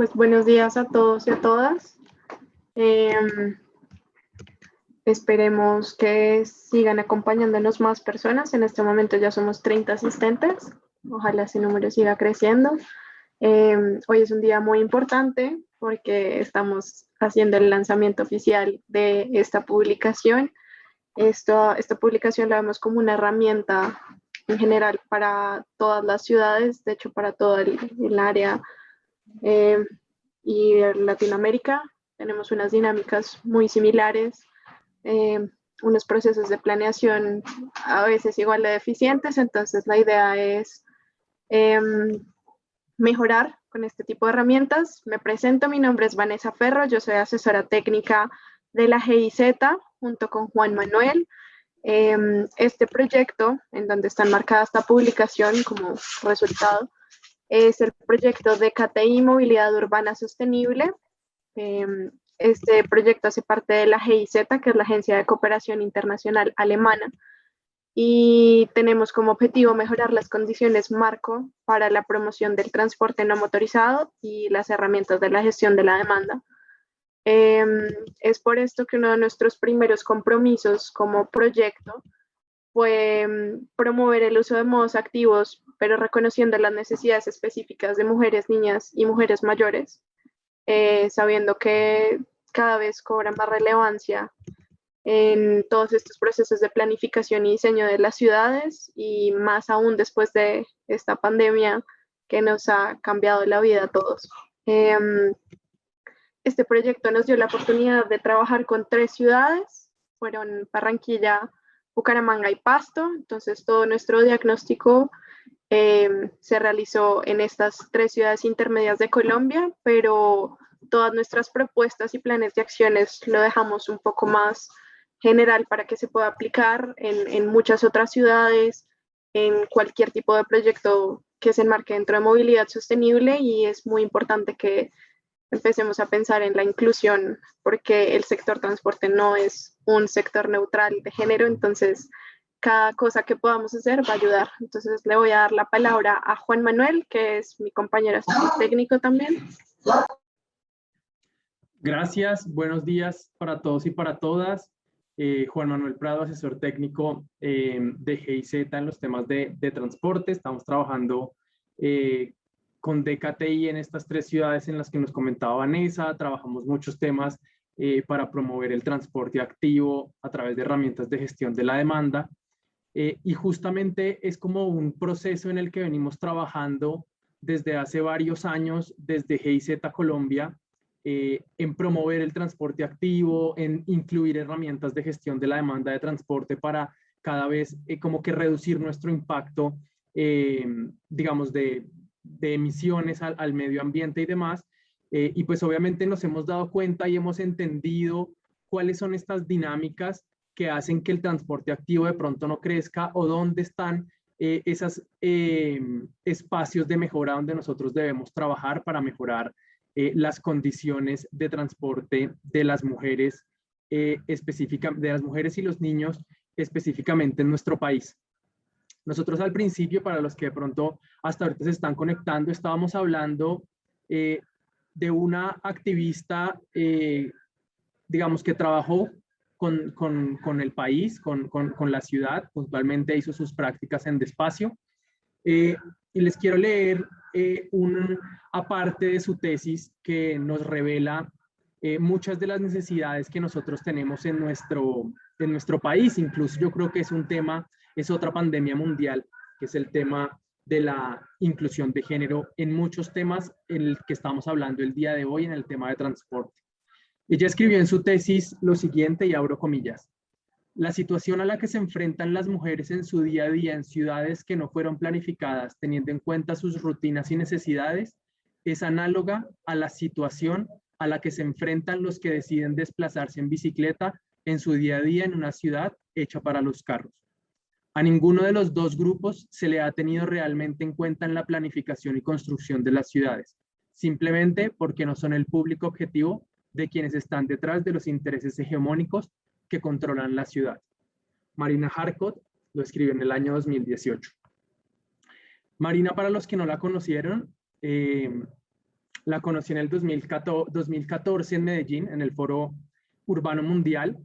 Pues buenos días a todos y a todas. Em, Esperemos que sigan acompañándonos más personas. En este momento ya somos 30 asistentes. Ojalá ese número siga creciendo. Hoy es un día muy importante porque estamos haciendo el lanzamiento oficial de esta publicación. Esta publicación la vemos como una herramienta en general para todas las ciudades, de hecho para todo el área eh, y de Latinoamérica. Tenemos unas dinámicas muy similares, eh, unos procesos de planeación a veces igual de deficientes, entonces la idea es eh, mejorar con este tipo de herramientas. Me presento, mi nombre es Vanessa Ferro, yo soy asesora técnica de la GIZ junto con Juan Manuel. Este proyecto, en donde está enmarcada esta publicación como resultado, es el proyecto de KTI Movilidad Urbana Sostenible. Este proyecto hace parte de la GIZ, que es la Agencia de Cooperación Internacional Alemana, y tenemos como objetivo mejorar las condiciones marco para la promoción del transporte no motorizado y las herramientas de la gestión de la demanda. Es por esto que uno de nuestros primeros compromisos como proyecto fue promover el uso de modos activos, pero reconociendo las necesidades específicas de mujeres, niñas y mujeres mayores, sabiendo que cada vez cobra más relevancia en todos estos procesos de planificación y diseño de las ciudades, y más aún después de esta pandemia que nos ha cambiado la vida a todos. Este proyecto nos dio la oportunidad de trabajar con 3 ciudades, fueron Barranquilla, Bucaramanga y Pasto. Entonces todo nuestro diagnóstico se realizó en estas 3 ciudades intermedias de Colombia, pero todas nuestras propuestas y planes de acciones lo dejamos un poco más general para que se pueda aplicar en muchas otras ciudades, en cualquier tipo de proyecto que se enmarque dentro de movilidad sostenible. Y es muy importante que empecemos a pensar en la inclusión, porque el sector transporte no es un sector neutral de género, entonces cada cosa que podamos hacer va a ayudar. Entonces le voy a dar la palabra a Juan Manuel, que es mi compañero técnico también. Gracias, buenos días para todos y para todas. Juan Manuel Prado, asesor técnico de GIZ en los temas de transporte. Estamos trabajando con DKTI en estas 3 ciudades en las que nos comentaba Vanessa. Trabajamos muchos temas para promover el transporte activo a través de herramientas de gestión de la demanda. Y justamente es como un proceso en el que venimos trabajando desde hace varios años, desde GIZ Colombia, en promover el transporte activo, en incluir herramientas de gestión de la demanda de transporte para cada vez como que reducir nuestro impacto, digamos, de emisiones al medio ambiente y demás. Y pues obviamente nos hemos dado cuenta y hemos entendido cuáles son estas dinámicas que hacen que el transporte activo de pronto no crezca, o dónde están esos espacios de mejora donde nosotros debemos trabajar para mejorar las condiciones de transporte de las mujeres, de las mujeres y los niños específicamente en nuestro país. Nosotros al principio, para los que de pronto hasta ahorita se están conectando, estábamos hablando de una activista, digamos, que trabajó con el país, con la ciudad, puntualmente hizo sus prácticas en Despacio. Y les quiero leer aparte de su tesis que nos revela muchas de las necesidades que nosotros tenemos en nuestro país. Incluso yo creo que es un tema, es otra pandemia mundial, que es el tema de la inclusión de género en muchos temas en el que estamos hablando el día de hoy, en el tema de transporte. Ella escribió en su tesis lo siguiente, y abro comillas: la situación a la que se enfrentan las mujeres en su día a día en ciudades que no fueron planificadas teniendo en cuenta sus rutinas y necesidades es análoga a la situación a la que se enfrentan los que deciden desplazarse en bicicleta en su día a día en una ciudad hecha para los carros. A ninguno de los 2 grupos se le ha tenido realmente en cuenta en la planificación y construcción de las ciudades, simplemente porque no son el público objetivo de quienes están detrás de los intereses hegemónicos que controlan la ciudad. Marina Harcott lo escribió en el año 2018. Marina, para los que no la conocieron, La conocí en el 2014 en Medellín, en el Foro Urbano Mundial,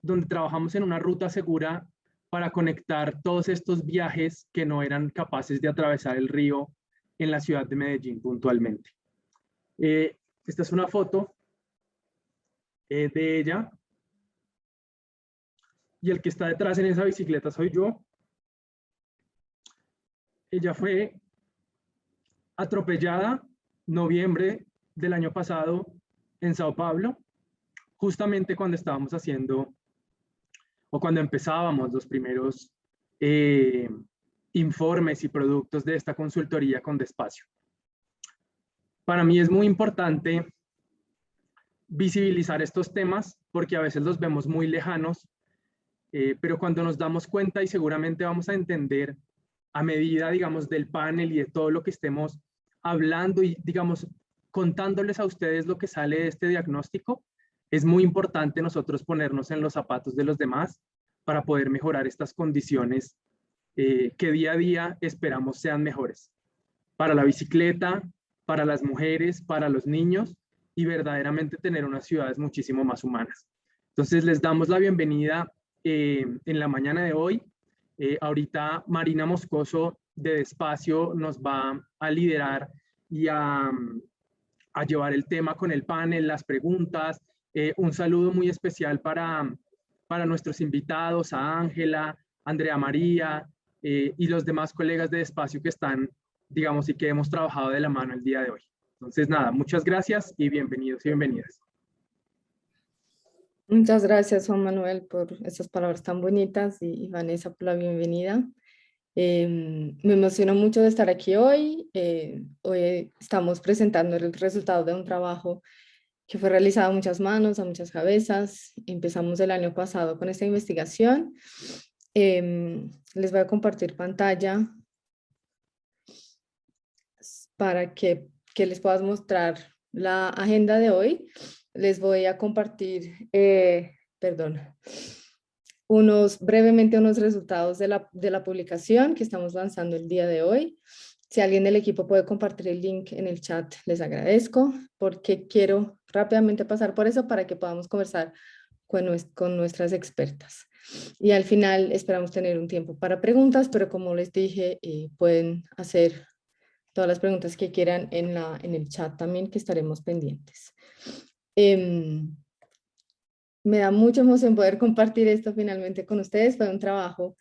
donde trabajamos en una ruta segura para conectar todos estos viajes que no eran capaces de atravesar el río en la ciudad de Medellín puntualmente. Esta es una foto de ella. Y el que está detrás en esa bicicleta soy yo. Ella fue atropellada noviembre del año pasado en Sao Paulo, justamente cuando estábamos haciendo o cuando empezábamos los primeros informes y productos de esta consultoría con Despacio. Para mí es muy importante visibilizar estos temas porque a veces los vemos muy lejanos, pero cuando nos damos cuenta, y seguramente vamos a entender a medida, digamos, del panel y de todo lo que estemos hablando y, digamos, contándoles a ustedes lo que sale de este diagnóstico, es muy importante nosotros ponernos en los zapatos de los demás para poder mejorar estas condiciones que día a día esperamos sean mejores. Para la bicicleta, para las mujeres, para los niños y verdaderamente tener unas ciudades muchísimo más humanas. Entonces les damos la bienvenida en la mañana de hoy. Ahorita Marina Moscoso de Despacio nos va a liderar y a llevar el tema con el panel, las preguntas. Un saludo muy especial para nuestros invitados, a Ángela, Andrea María y los demás colegas de Despacio que están, digamos, y que hemos trabajado de la mano el día de hoy. Entonces, nada, muchas gracias y bienvenidos y bienvenidas. Muchas gracias, Juan Manuel, por esas palabras tan bonitas y Vanessa por la bienvenida. Me emociono mucho de estar aquí hoy. Hoy estamos presentando el resultado de un trabajo que fue realizado a muchas manos, a muchas cabezas. Empezamos el año pasado con esta investigación. Les voy a compartir pantalla para que les puedas mostrar la agenda de hoy. Les voy a compartir, brevemente unos resultados de la publicación que estamos lanzando el día de hoy. Si alguien del equipo puede compartir el link en el chat, les agradezco, porque quiero rápidamente pasar por eso para que podamos conversar con nuestras expertas. Y al final esperamos tener un tiempo para preguntas, pero como les dije, pueden hacer todas las preguntas que quieran en el chat también, que estaremos pendientes. Me da mucha emoción poder compartir esto finalmente con ustedes. Fue un trabajo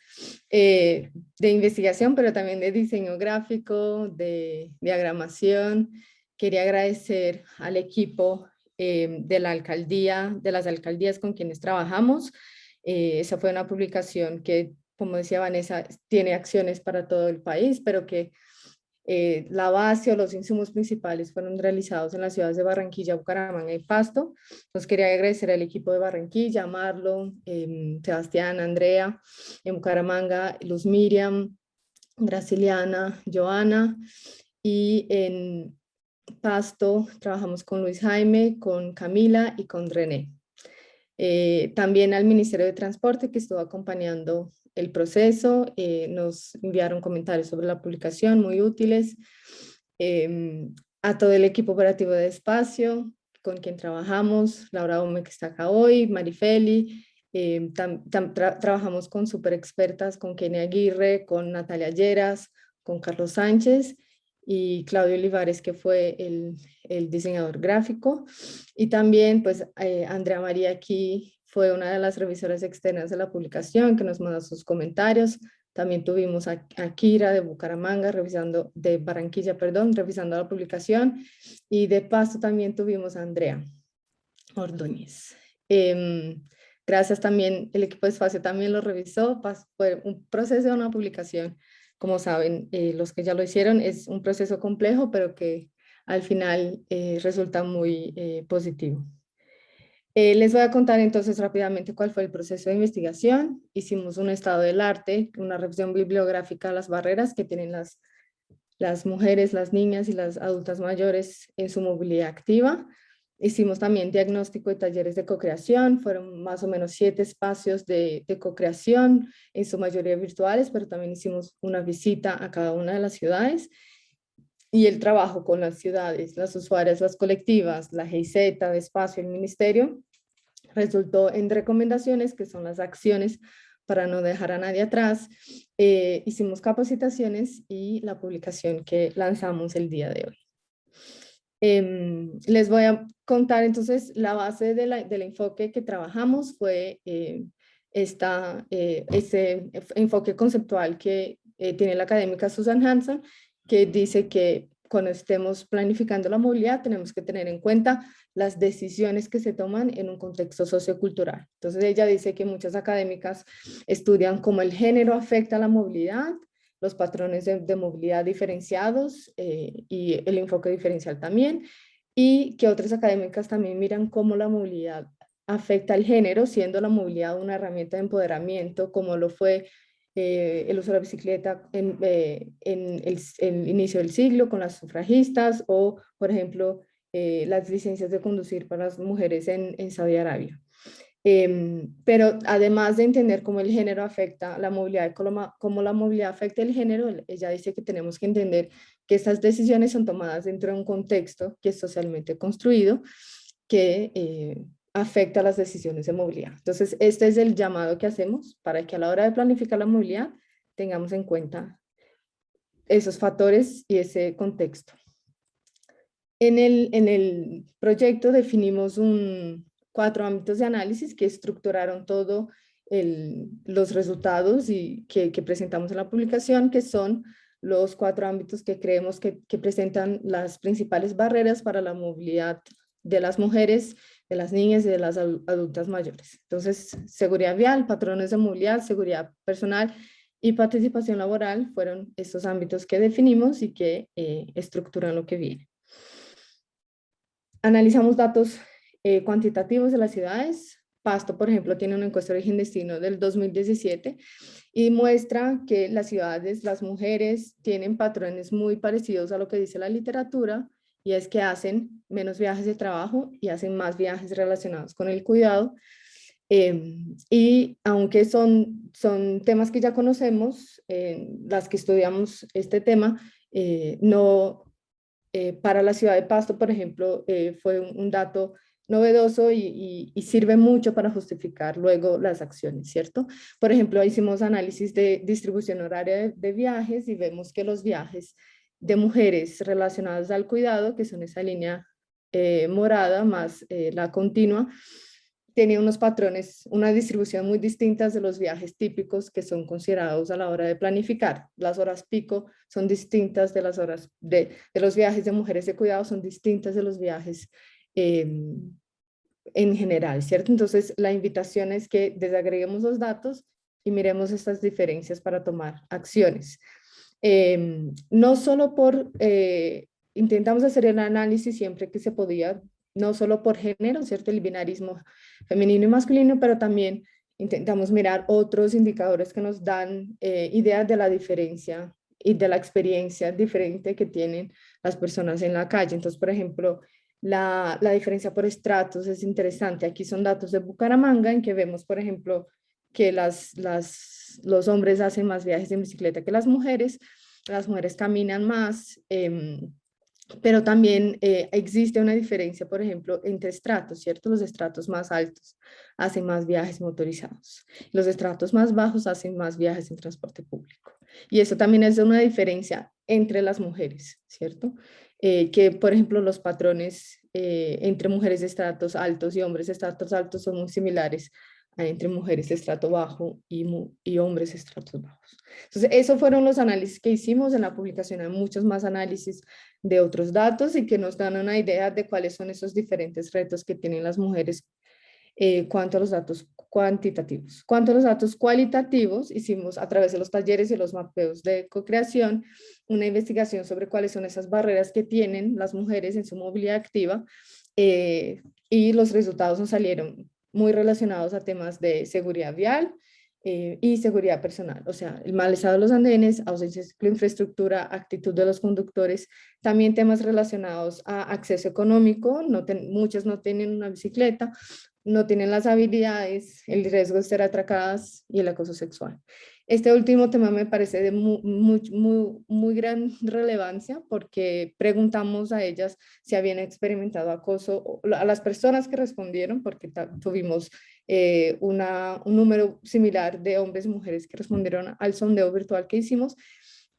de investigación, pero también de diseño gráfico, de diagramación. Quería agradecer al equipo de la alcaldía, de las alcaldías con quienes trabajamos. Esa fue una publicación que, como decía Vanessa, tiene acciones para todo el país, pero que la base o los insumos principales fueron realizados en las ciudades de Barranquilla, Bucaramanga y Pasto. Nos quería agradecer al equipo de Barranquilla, Marlon, Sebastián, Andrea, en Bucaramanga, Luz Miriam, Graciliana, Joana, y en Pasto trabajamos con Luis Jaime, con Camila y con René. También al Ministerio de Transporte, que estuvo acompañando el proceso, nos enviaron comentarios sobre la publicación muy útiles. A todo el equipo operativo de Despacio, con quien trabajamos, Laura Ome, que está acá hoy, Marifeli, trabajamos con súper expertas, con Kenia Aguirre, con Natalia Lleras, con Carlos Sánchez y Claudio Olivares, que fue el diseñador gráfico. Y también, pues, Andrea María aquí fue una de las revisoras externas de la publicación, que nos mandó sus comentarios. También tuvimos a Kira de Bucaramanga, de Barranquilla, perdón, revisando la publicación. Y de Pasto también tuvimos a Andrea Ordóñez. Gracias también, el equipo de Espacio también lo revisó. Fue un proceso de una publicación. Como saben, los que ya lo hicieron, es un proceso complejo, pero que al final resulta muy positivo. Les voy a contar entonces rápidamente cuál fue el proceso de investigación. Hicimos un estado del arte, una revisión bibliográfica de las barreras que tienen las mujeres, las niñas y las adultas mayores en su movilidad activa. Hicimos también diagnóstico y talleres de cocreación. Fueron más o menos 7 espacios de cocreación, en su mayoría virtuales, pero también hicimos una visita a cada una de las ciudades. y el trabajo con las ciudades, las usuarias, las colectivas, la GIZ, de Espacio, el Ministerio, resultó en recomendaciones, que son las acciones para no dejar a nadie atrás. Hicimos capacitaciones y la publicación que lanzamos el día de hoy. Les voy a contar entonces la base del enfoque que trabajamos fue ese enfoque conceptual que tiene la académica Susan Hanson, que dice que cuando estemos planificando la movilidad tenemos que tener en cuenta las decisiones que se toman en un contexto sociocultural. Entonces ella dice que muchas académicas estudian cómo el género afecta la movilidad, los patrones de movilidad diferenciados y el enfoque diferencial también, y que otras académicas también miran cómo la movilidad afecta al género, siendo la movilidad una herramienta de empoderamiento, como lo fue el uso de la bicicleta en el inicio del siglo con las sufragistas, o por ejemplo las licencias de conducir para las mujeres en Saudi Arabia. Pero además de entender cómo el género afecta la movilidad, cómo la movilidad afecta el género, ella dice que tenemos que entender que estas decisiones son tomadas dentro de un contexto que es socialmente construido, que afecta las decisiones de movilidad. Entonces, este es el llamado que hacemos para que a la hora de planificar la movilidad tengamos en cuenta esos factores y ese contexto. En el proyecto definimos 4 ámbitos de análisis que estructuraron todo los resultados y que presentamos en la publicación, que son los 4 ámbitos que creemos que presentan las principales barreras para la movilidad de las mujeres, de las niñas y de las adultas mayores. Entonces, seguridad vial, patrones de movilidad, seguridad personal y participación laboral fueron estos ámbitos que definimos y que estructuran lo que viene. Analizamos datos cuantitativos de las ciudades. Pasto, por ejemplo, tiene una encuesta de origen-destino del 2017 y muestra que las ciudades, las mujeres, tienen patrones muy parecidos a lo que dice la literatura, y es que hacen menos viajes de trabajo y hacen más viajes relacionados con el cuidado. Y aunque son temas que ya conocemos, las que estudiamos este tema, para la ciudad de Pasto, por ejemplo, fue un dato novedoso y sirve mucho para justificar luego las acciones, ¿cierto? Por ejemplo, hicimos análisis de distribución horaria de viajes y vemos que los viajes de mujeres relacionadas al cuidado, que son esa línea morada más la continua, tenía unos patrones, una distribución muy distintas de los viajes típicos que son considerados a la hora de planificar. Las horas pico son distintas de las horas de los viajes de mujeres de cuidado, son distintas de los viajes en general, ¿cierto? Entonces, la invitación es que desagreguemos los datos y miremos estas diferencias para tomar acciones. No solo intentamos hacer el análisis siempre que se podía, no solo por género, ¿cierto? El binarismo femenino y masculino, pero también intentamos mirar otros indicadores que nos dan ideas de la diferencia y de la experiencia diferente que tienen las personas en la calle. Entonces, por ejemplo, la diferencia por estratos es interesante. Aquí son datos de Bucaramanga, en que vemos, por ejemplo, que los hombres hacen más viajes en bicicleta que las mujeres caminan más, pero también existe una diferencia, por ejemplo, entre estratos, ¿cierto? Los estratos más altos hacen más viajes motorizados, los estratos más bajos hacen más viajes en transporte público. Y eso también es una diferencia entre las mujeres, ¿cierto? Que, por ejemplo, los patrones entre mujeres de estratos altos y hombres de estratos altos son muy similares entre mujeres de estrato bajo y hombres de estratos bajos. Entonces, esos fueron los análisis que hicimos. En la publicación hay muchos más análisis de otros datos y que nos dan una idea de cuáles son esos diferentes retos que tienen las mujeres cuanto a los datos cuantitativos. Cuanto a los datos cualitativos, hicimos a través de los talleres y los mapeos de co-creación una investigación sobre cuáles son esas barreras que tienen las mujeres en su movilidad activa, y los resultados nos salieron muy relacionados a temas de seguridad vial y seguridad personal, o sea, el mal estado de los andenes, ausencia de infraestructura, actitud de los conductores, también temas relacionados a acceso económico, muchas no tienen una bicicleta, no tienen las habilidades, el riesgo de ser atracadas y el acoso sexual. Este último tema me parece de muy gran relevancia porque preguntamos a ellas si habían experimentado acoso, a las personas que respondieron, porque tuvimos un número similar de hombres y mujeres que respondieron al sondeo virtual que hicimos,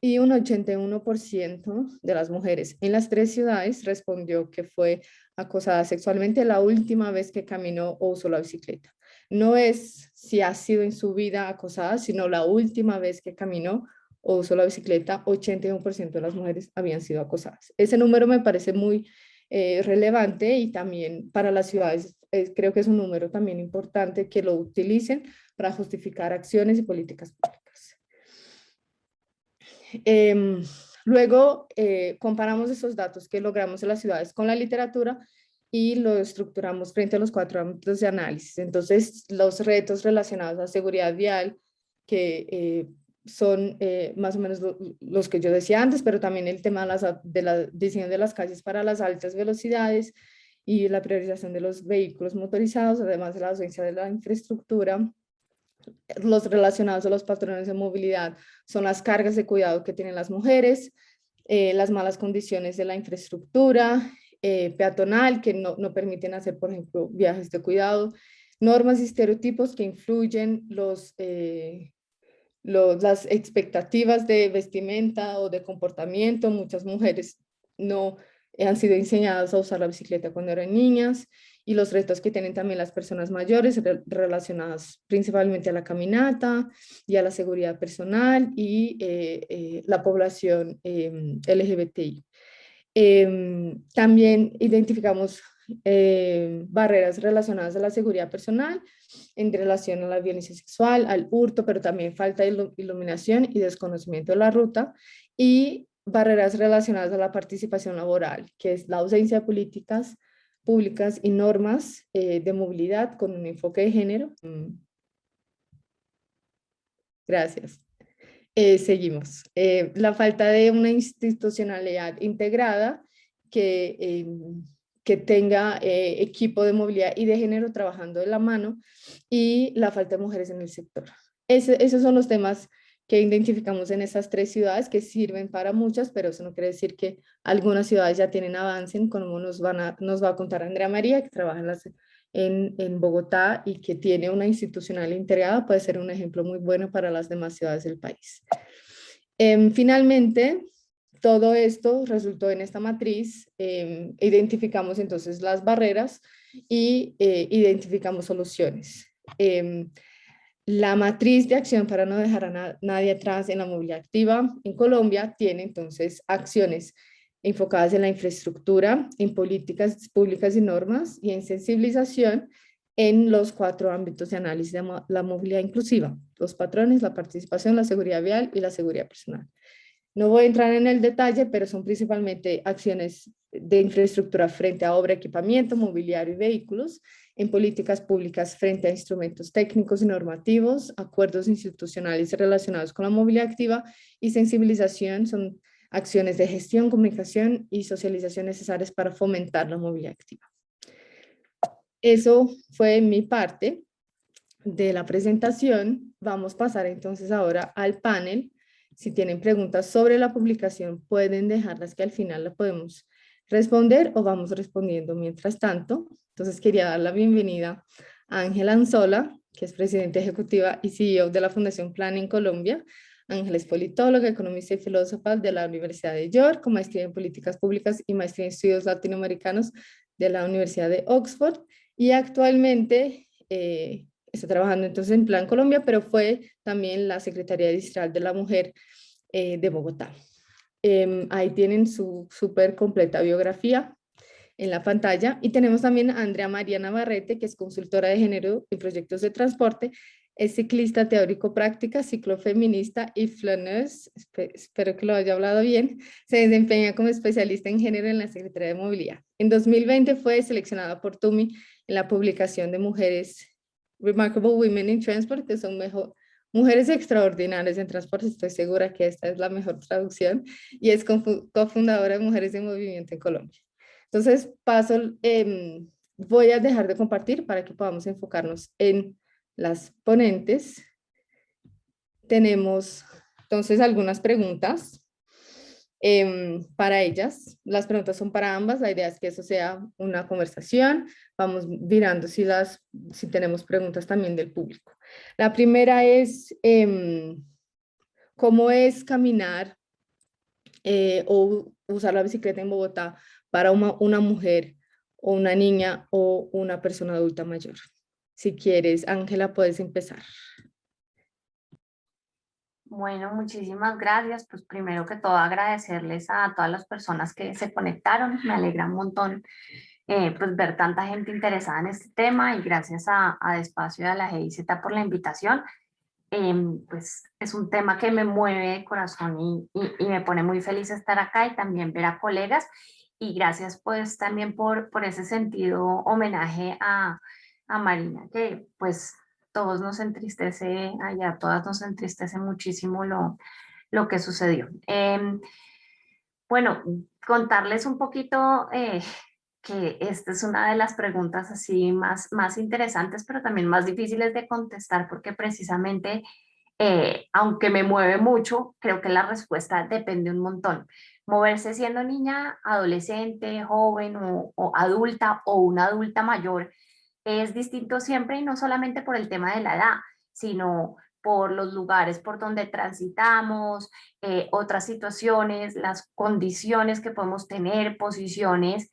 y un 81% de las mujeres en las 3 ciudades respondió que fue acosada sexualmente la última vez que caminó o usó la bicicleta. No es si ha sido en su vida acosada, sino la última vez que caminó o usó la bicicleta, 81% de las mujeres habían sido acosadas. Ese número me parece muy relevante, y también para las ciudades creo que es un número también importante que lo utilicen para justificar acciones y políticas públicas. Luego comparamos esos datos que logramos en las ciudades con la literatura y lo estructuramos frente a los 4 ámbitos de análisis. Entonces, los retos relacionados a seguridad vial, que son más o menos los que yo decía antes, pero también el tema de la diseño de las calles para las altas velocidades y la priorización de los vehículos motorizados, además de la ausencia de la infraestructura. Los relacionados a los patrones de movilidad son las cargas de cuidado que tienen las mujeres, las malas condiciones de la infraestructura peatonal que no permiten hacer, por ejemplo, viajes de cuidado, normas y estereotipos que influyen las expectativas de vestimenta o de comportamiento. Muchas mujeres no han sido enseñadas a usar la bicicleta cuando eran niñas, y los retos que tienen también las personas mayores relacionadas principalmente a la caminata y a la seguridad personal, y la población LGBTI. También identificamos barreras relacionadas a la seguridad personal en relación a la violencia sexual, al hurto, pero también falta de iluminación y desconocimiento de la ruta, y barreras relacionadas a la participación laboral, que es la ausencia de políticas públicas y normas de movilidad con un enfoque de género. Gracias. Seguimos. La falta de una institucionalidad integrada que tenga equipo de movilidad y de género trabajando de la mano, y la falta de mujeres en el sector. Esos son los temas que identificamos en estas 3 ciudades, que sirven para muchas, pero eso no quiere decir que algunas ciudades ya tienen avance, como nos va a contar Andrea María, que trabaja en Bogotá y que tiene una institucional integrada. Puede ser un ejemplo muy bueno para las demás ciudades del país. Finalmente, todo esto resultó en esta matriz. Identificamos entonces las barreras y identificamos soluciones. La matriz de acción para no dejar a nadie atrás en la movilidad activa en Colombia tiene entonces acciones enfocadas en la infraestructura, en políticas públicas y normas, y en sensibilización en los 4 ámbitos de análisis de la movilidad inclusiva: los patrones, la participación, la seguridad vial y la seguridad personal. No voy a entrar en el detalle, pero son principalmente acciones de infraestructura frente a obra, equipamiento, mobiliario y vehículos, en políticas públicas frente a instrumentos técnicos y normativos, acuerdos institucionales relacionados con la movilidad activa, y sensibilización son acciones de gestión, comunicación y socialización necesarias para fomentar la movilidad activa. Eso fue mi parte de la presentación. Vamos a pasar entonces ahora al panel. Si tienen preguntas sobre la publicación, pueden dejarlas, que al final la podemos responder, o vamos respondiendo mientras tanto. Entonces quería dar la bienvenida a Ángela Anzola, que es presidenta ejecutiva y CEO de la Fundación Plan en Colombia. Ángela es politóloga, economista y filósofa de la Universidad de York, con maestría en políticas públicas y maestría en estudios latinoamericanos de la Universidad de Oxford, y actualmente está trabajando entonces en Plan Colombia, pero fue también la Secretaría Distrital de la Mujer de Bogotá. Ahí tienen su súper completa biografía en la pantalla. Y tenemos también a Andrea María Navarrete, que es consultora de género y proyectos de transporte, es ciclista teórico-práctica, ciclofeminista y flaneuse, espero que lo haya hablado bien. Se desempeña como especialista en género en la Secretaría de Movilidad. En 2020 fue seleccionada por TUMI en la publicación de Mujeres Remarkable Women in Transport, que son mujeres extraordinarias en transporte. Estoy segura que esta es la mejor traducción, y es cofundadora de Mujeres de Movimiento en Colombia. Entonces paso voy a dejar de compartir para que podamos enfocarnos en las ponentes. Tenemos entonces algunas preguntas para ellas. Las preguntas son para ambas. La idea es que eso sea una conversación. Vamos mirando si tenemos preguntas también del público. La primera es, ¿cómo es caminar o usar la bicicleta en Bogotá para una mujer o una niña o una persona adulta mayor? Si quieres, Ángela, puedes empezar. Bueno, muchísimas gracias. Pues primero que todo agradecerles a todas las personas que se conectaron. Me alegra un montón pues ver tanta gente interesada en este tema y gracias a Despacio y a la GIZ por la invitación. Pues es un tema que me mueve de corazón y me pone muy feliz estar acá y también ver a colegas. Y gracias pues también por ese sentido homenaje a Marina, que pues todos nos entristece, allá todas nos entristece muchísimo lo que sucedió. Bueno, contarles un poquito que esta es una de las preguntas así más interesantes, pero también más difíciles de contestar, porque precisamente, aunque me mueve mucho, creo que la respuesta depende un montón. Moverse siendo niña, adolescente, joven o adulta o una adulta mayor es distinto siempre y no solamente por el tema de la edad, sino por los lugares por donde transitamos, otras situaciones, las condiciones que podemos tener, posiciones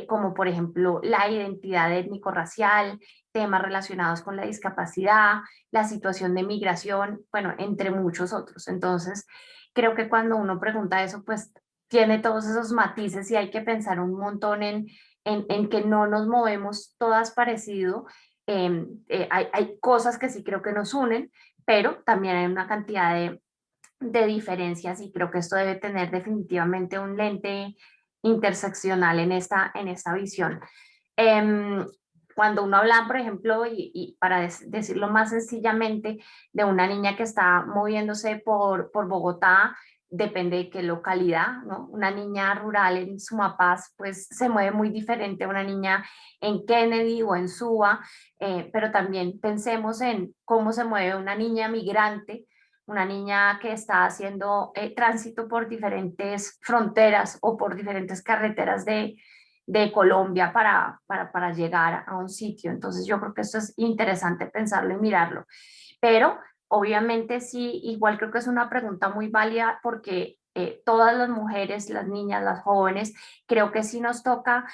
como por ejemplo la identidad étnico-racial, temas relacionados con la discapacidad, la situación de migración, bueno, entre muchos otros. Entonces, creo que cuando uno pregunta eso, pues tiene todos esos matices y hay que pensar un montón en que no nos movemos todas parecido. Hay cosas que sí creo que nos unen, pero también hay una cantidad de diferencias y creo que esto debe tener definitivamente un lente interseccional en esta visión. Eh, Cuando uno habla, por ejemplo, y para decirlo más sencillamente, de una niña que está moviéndose por Bogotá, depende de qué localidad, ¿no? Una niña rural en Sumapaz, pues se mueve muy diferente a una niña en Kennedy o en Suba, pero también pensemos en cómo se mueve una niña migrante, una niña que está haciendo tránsito por diferentes fronteras o por diferentes carreteras de Colombia para llegar a un sitio. Entonces yo creo que esto es interesante pensarlo y mirarlo. Pero obviamente sí, igual creo que es una pregunta muy válida porque todas las mujeres, las niñas, las jóvenes, creo que sí nos toca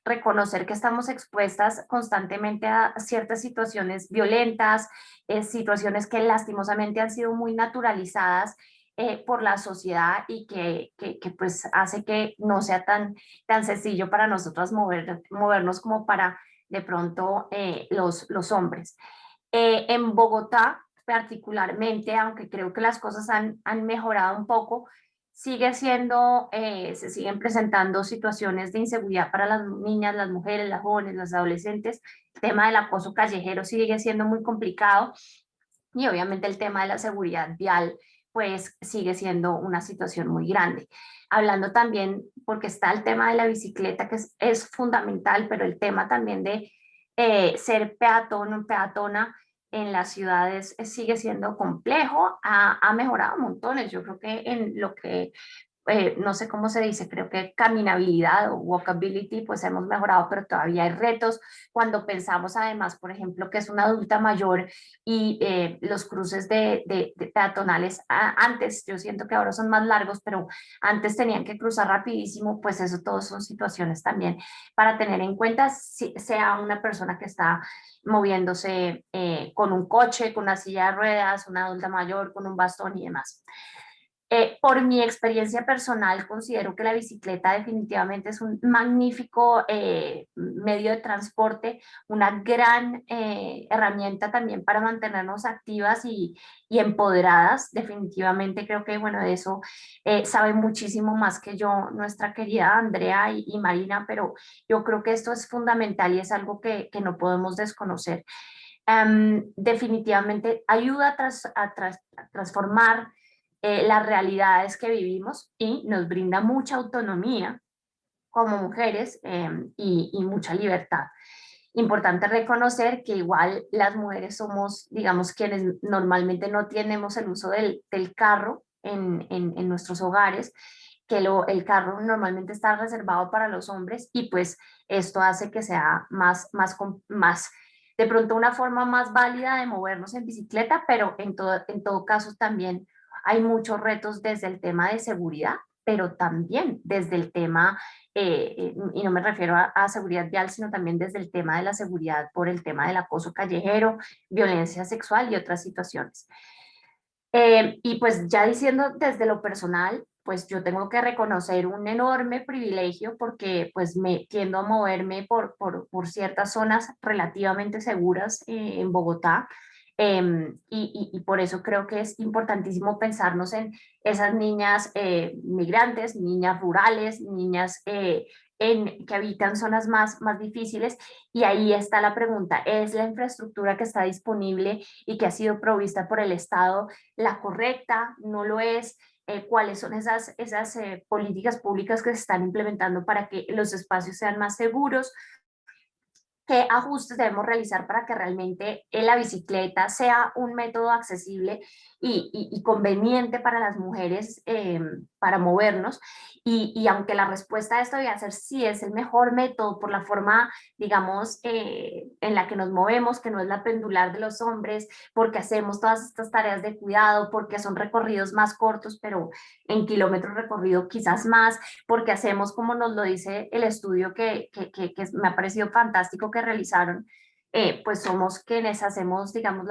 reconocer que estamos expuestas constantemente a ciertas situaciones violentas, situaciones que lastimosamente han sido muy naturalizadas por la sociedad y que pues hace que no sea tan sencillo para nosotras movernos como para de pronto los hombres. En Bogotá, particularmente, aunque creo que las cosas han mejorado un poco, se siguen presentando situaciones de inseguridad para las niñas, las mujeres, las jóvenes, las adolescentes. El tema del acoso callejero sigue siendo muy complicado y obviamente el tema de la seguridad vial pues sigue siendo una situación muy grande. Hablando también, porque está el tema de la bicicleta que es fundamental, pero el tema también de ser peatón o peatona en las ciudades sigue siendo complejo, ha mejorado montones. Yo creo que en lo que no sé cómo se dice, creo que caminabilidad o walkability, pues hemos mejorado, pero todavía hay retos. Cuando pensamos además, por ejemplo, que es una adulta mayor y los cruces de peatonales, antes, yo siento que ahora son más largos, pero antes tenían que cruzar rapidísimo, pues eso todos son situaciones también para tener en cuenta, si sea una persona que está moviéndose con un coche, con una silla de ruedas, una adulta mayor, con un bastón y demás. Por mi experiencia personal, considero que la bicicleta definitivamente es un magnífico medio de transporte, una gran herramienta también para mantenernos activas y empoderadas. Definitivamente creo que, bueno, de eso sabe muchísimo más que yo nuestra querida Andrea y Marina, pero yo creo que esto es fundamental y es algo que no podemos desconocer. Definitivamente ayuda a transformar las realidades que vivimos y nos brinda mucha autonomía como mujeres y mucha libertad. Importante reconocer que igual las mujeres somos, digamos, quienes normalmente no tenemos el uso del carro en nuestros hogares, que el carro normalmente está reservado para los hombres y pues esto hace que sea más de pronto una forma más válida de movernos en bicicleta, pero en todo caso también hay muchos retos desde el tema de seguridad, pero también desde el tema, y no me refiero a seguridad vial, sino también desde el tema de la seguridad por el tema del acoso callejero, violencia sexual y otras situaciones. Y pues ya diciendo desde lo personal, pues yo tengo que reconocer un enorme privilegio porque pues me tiendo a moverme por ciertas zonas relativamente seguras en Bogotá. Y por eso creo que es importantísimo pensarnos en esas niñas migrantes, niñas rurales, niñas que habitan zonas más difíciles. Y ahí está la pregunta, ¿es la infraestructura que está disponible y que ha sido provista por el Estado la correcta? ¿No lo es? ¿Cuáles son esas políticas públicas que se están implementando para que los espacios sean más seguros? ¿Qué ajustes debemos realizar para que realmente la bicicleta sea un método accesible y conveniente para las mujeres para movernos? Y aunque la respuesta a esto debe ser sí es el mejor método por la forma, digamos, en la que nos movemos, que no es la pendular de los hombres, porque hacemos todas estas tareas de cuidado, porque son recorridos más cortos, pero en kilómetros recorrido quizás más, porque hacemos como nos lo dice el estudio que me ha parecido fantástico que realizaron, pues somos quienes hacemos, digamos,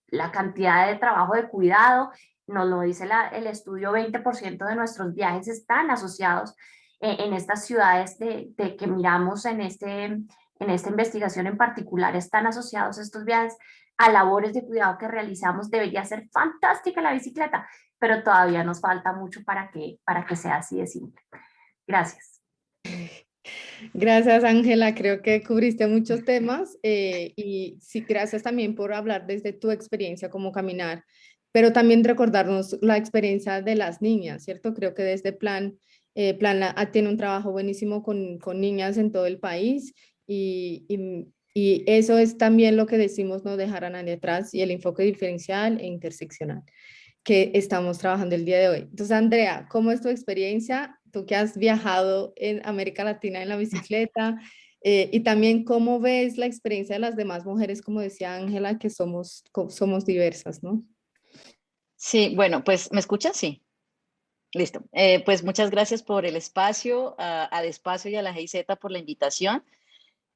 la cantidad de trabajo de cuidado, nos lo dice el estudio, 20% de nuestros viajes están asociados en estas ciudades de que miramos en esta investigación en particular, están asociados estos viajes a labores de cuidado que realizamos. Debería ser fantástica la bicicleta, pero todavía nos falta mucho para que sea así de simple. Gracias. Gracias, Ángela. Creo que cubriste muchos temas y sí, gracias también por hablar desde tu experiencia como caminar, pero también recordarnos la experiencia de las niñas, ¿cierto? Creo que desde tiene un trabajo buenísimo con niñas en todo el país y eso es también lo que decimos, no dejar a nadie atrás y el enfoque diferencial e interseccional que estamos trabajando el día de hoy. Entonces, Andrea, ¿cómo es tu experiencia? Tú que has viajado en América Latina en la bicicleta, y también cómo ves la experiencia de las demás mujeres, como decía Ángela, que somos diversas, ¿no? Sí, bueno, pues, ¿me escuchas? Sí, listo. Pues muchas gracias por el espacio, a Despacio y a la GIZ por la invitación.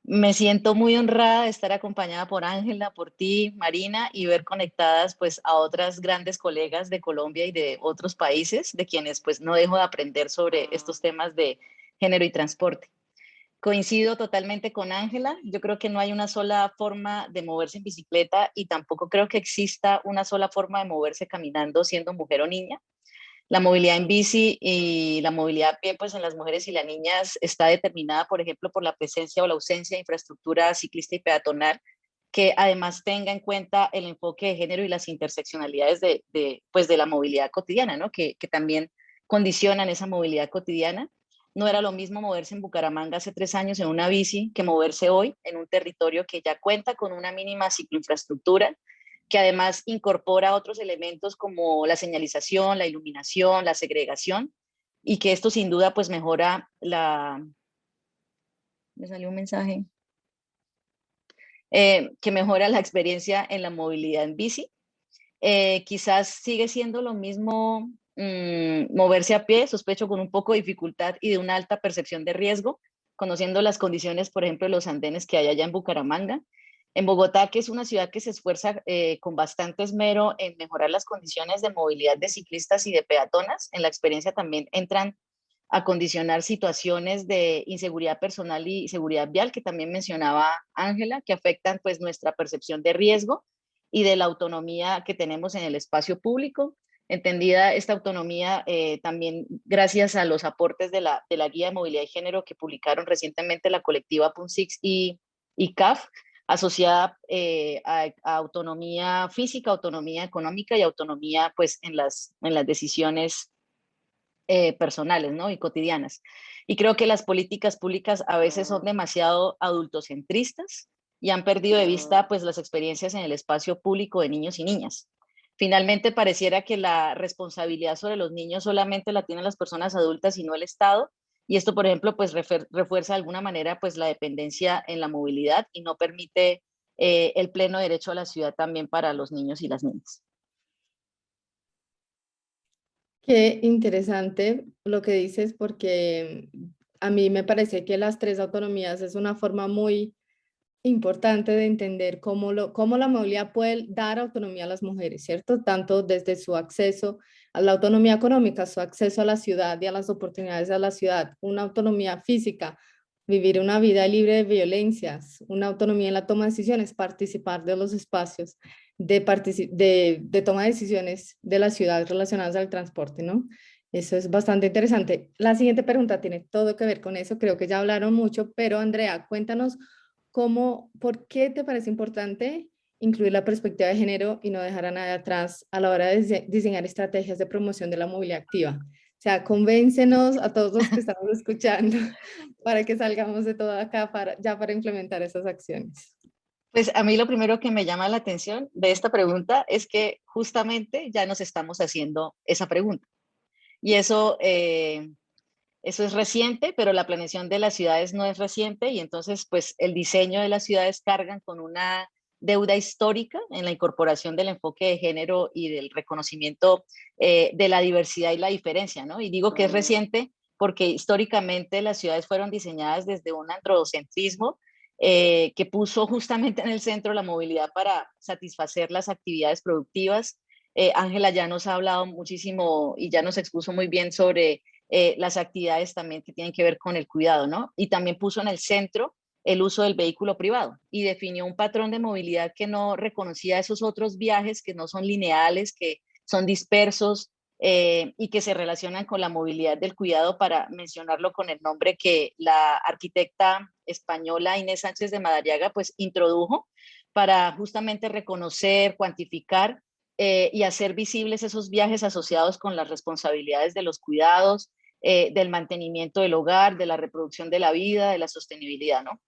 Me siento muy honrada de estar acompañada por Ángela, por ti, Marina, y ver conectadas pues a otras grandes colegas de Colombia y de otros países, de quienes pues no dejo de aprender sobre estos temas de género y transporte. Coincido totalmente con Ángela, yo creo que no hay una sola forma de moverse en bicicleta y tampoco creo que exista una sola forma de moverse caminando siendo mujer o niña. La movilidad en bici y la movilidad a pie, pues en las mujeres y las niñas está determinada, por ejemplo, por la presencia o la ausencia de infraestructura ciclista y peatonal, que además tenga en cuenta el enfoque de género y las interseccionalidades pues de la movilidad cotidiana, ¿no? Que también condicionan esa movilidad cotidiana. No era lo mismo moverse en Bucaramanga hace 3 años en una bici que moverse hoy en un territorio que ya cuenta con una mínima cicloinfraestructura, que además incorpora otros elementos como la señalización, la iluminación, la segregación, y que esto sin duda pues mejora me salió un mensaje, que mejora la experiencia en la movilidad en bici. Quizás sigue siendo lo mismo moverse a pie, sospecho con un poco de dificultad y de una alta percepción de riesgo, conociendo las condiciones, por ejemplo, de los andenes que hay allá en Bucaramanga. En Bogotá, que es una ciudad que se esfuerza con bastante esmero en mejorar las condiciones de movilidad de ciclistas y de peatonas, en la experiencia también entran a condicionar situaciones de inseguridad personal y seguridad vial, que también mencionaba Ángela, que afectan pues nuestra percepción de riesgo y de la autonomía que tenemos en el espacio público. Entendida esta autonomía también gracias a los aportes de la Guía de Movilidad y Género que publicaron recientemente la colectiva PUNSIX y CAF, asociada a autonomía física, autonomía económica y autonomía pues en las decisiones personales, ¿no? Y cotidianas. Y creo que las políticas públicas a veces son demasiado adultocentristas y han perdido de vista pues las experiencias en el espacio público de niños y niñas. Finalmente pareciera que la responsabilidad sobre los niños solamente la tienen las personas adultas y no el Estado. Y esto, por ejemplo, pues refuerza de alguna manera pues la dependencia en la movilidad y no permite el pleno derecho a la ciudad también para los niños y las niñas. Qué interesante lo que dices, porque a mí me parece que las tres autonomías es una forma muy importante de entender cómo la movilidad puede dar autonomía a las mujeres, ¿cierto? Tanto desde su acceso a la autonomía económica, su acceso a la ciudad y a las oportunidades de la ciudad, una autonomía física, vivir una vida libre de violencias, una autonomía en la toma de decisiones, participar de los espacios de toma de decisiones de la ciudad relacionadas al transporte, ¿no? Eso es bastante interesante. La siguiente pregunta tiene todo que ver con eso, creo que ya hablaron mucho, pero Andrea, cuéntanos ¿por qué te parece importante incluir la perspectiva de género y no dejar a nadie atrás a la hora de diseñar estrategias de promoción de la movilidad activa? O sea, convéncenos a todos los que estamos escuchando para que salgamos de todo acá para implementar esas acciones. Pues a mí lo primero que me llama la atención de esta pregunta es que justamente ya nos estamos haciendo esa pregunta. Y eso es reciente, pero la planeación de las ciudades no es reciente y entonces pues el diseño de las ciudades cargan con una deuda histórica en la incorporación del enfoque de género y del reconocimiento de la diversidad y la diferencia, ¿no? Y digo que es reciente porque históricamente las ciudades fueron diseñadas desde un androcentrismo que puso justamente en el centro la movilidad para satisfacer las actividades productivas. Ángela ya nos ha hablado muchísimo y ya nos expuso muy bien sobre las actividades también que tienen que ver con el cuidado, ¿no? Y también puso en el centro el uso del vehículo privado y definió un patrón de movilidad que no reconocía esos otros viajes que no son lineales, que son dispersos y que se relacionan con la movilidad del cuidado, para mencionarlo con el nombre que la arquitecta española Inés Sánchez de Madariaga pues introdujo para justamente reconocer, cuantificar y hacer visibles esos viajes asociados con las responsabilidades de los cuidados, del mantenimiento del hogar, de la reproducción de la vida, de la sostenibilidad, ¿no?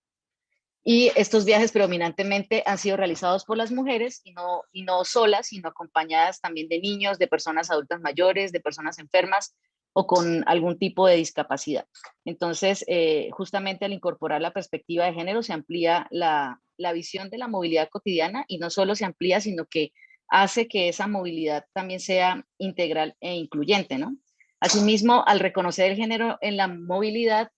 Y estos viajes predominantemente han sido realizados por las mujeres y no solas, sino acompañadas también de niños, de personas adultas mayores, de personas enfermas o con algún tipo de discapacidad. Entonces, justamente al incorporar la perspectiva de género se amplía la visión de la movilidad cotidiana y no solo se amplía, sino que hace que esa movilidad también sea integral e incluyente, ¿no? Asimismo, al reconocer el género en la movilidad,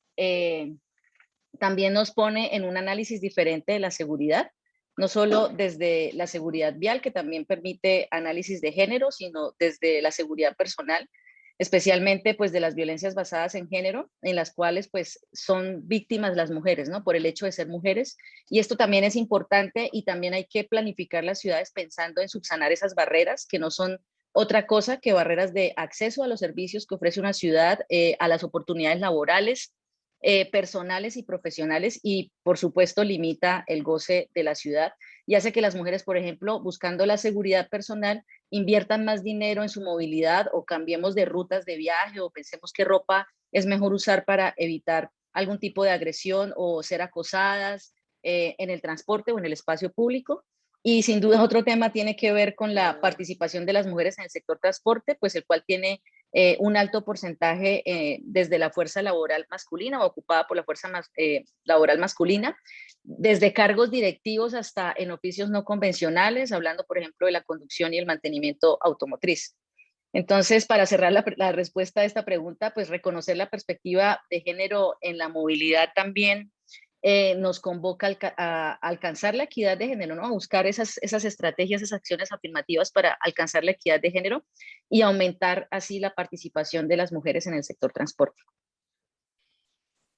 también nos pone en un análisis diferente de la seguridad, no solo desde la seguridad vial, que también permite análisis de género, sino desde la seguridad personal, especialmente pues de las violencias basadas en género, en las cuales pues son víctimas las mujeres, ¿no? Por el hecho de ser mujeres. Y esto también es importante y también hay que planificar las ciudades pensando en subsanar esas barreras que no son otra cosa que barreras de acceso a los servicios que ofrece una ciudad, a las oportunidades laborales, personales y profesionales, y por supuesto limita el goce de la ciudad y hace que las mujeres, por ejemplo, buscando la seguridad personal, inviertan más dinero en su movilidad o cambiemos de rutas de viaje o pensemos qué ropa es mejor usar para evitar algún tipo de agresión o ser acosadas en el transporte o en el espacio público. Y sin duda otro tema tiene que ver con la participación de las mujeres en el sector transporte, pues el cual tiene un alto porcentaje desde la fuerza laboral masculina o ocupada por la fuerza laboral masculina, desde cargos directivos hasta en oficios no convencionales, hablando por ejemplo de la conducción y el mantenimiento automotriz. Entonces, para cerrar la respuesta a esta pregunta, pues reconocer la perspectiva de género en la movilidad también nos convoca a alcanzar la equidad de género, ¿no? A buscar esas estrategias, esas acciones afirmativas para alcanzar la equidad de género y aumentar así la participación de las mujeres en el sector transporte.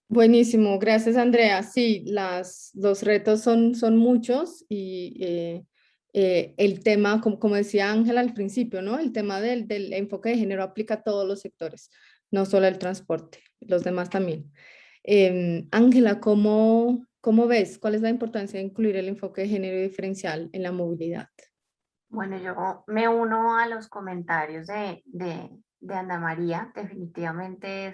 Buenísimo, gracias Andrea. Sí, los retos son muchos y el tema, como decía Ángela al principio, ¿no? El tema del enfoque de género aplica a todos los sectores, no solo el transporte, los demás también. Ángela, ¿cómo ves? ¿Cuál es la importancia de incluir el enfoque de género diferencial en la movilidad? Bueno, yo me uno a los comentarios Ana María. Definitivamente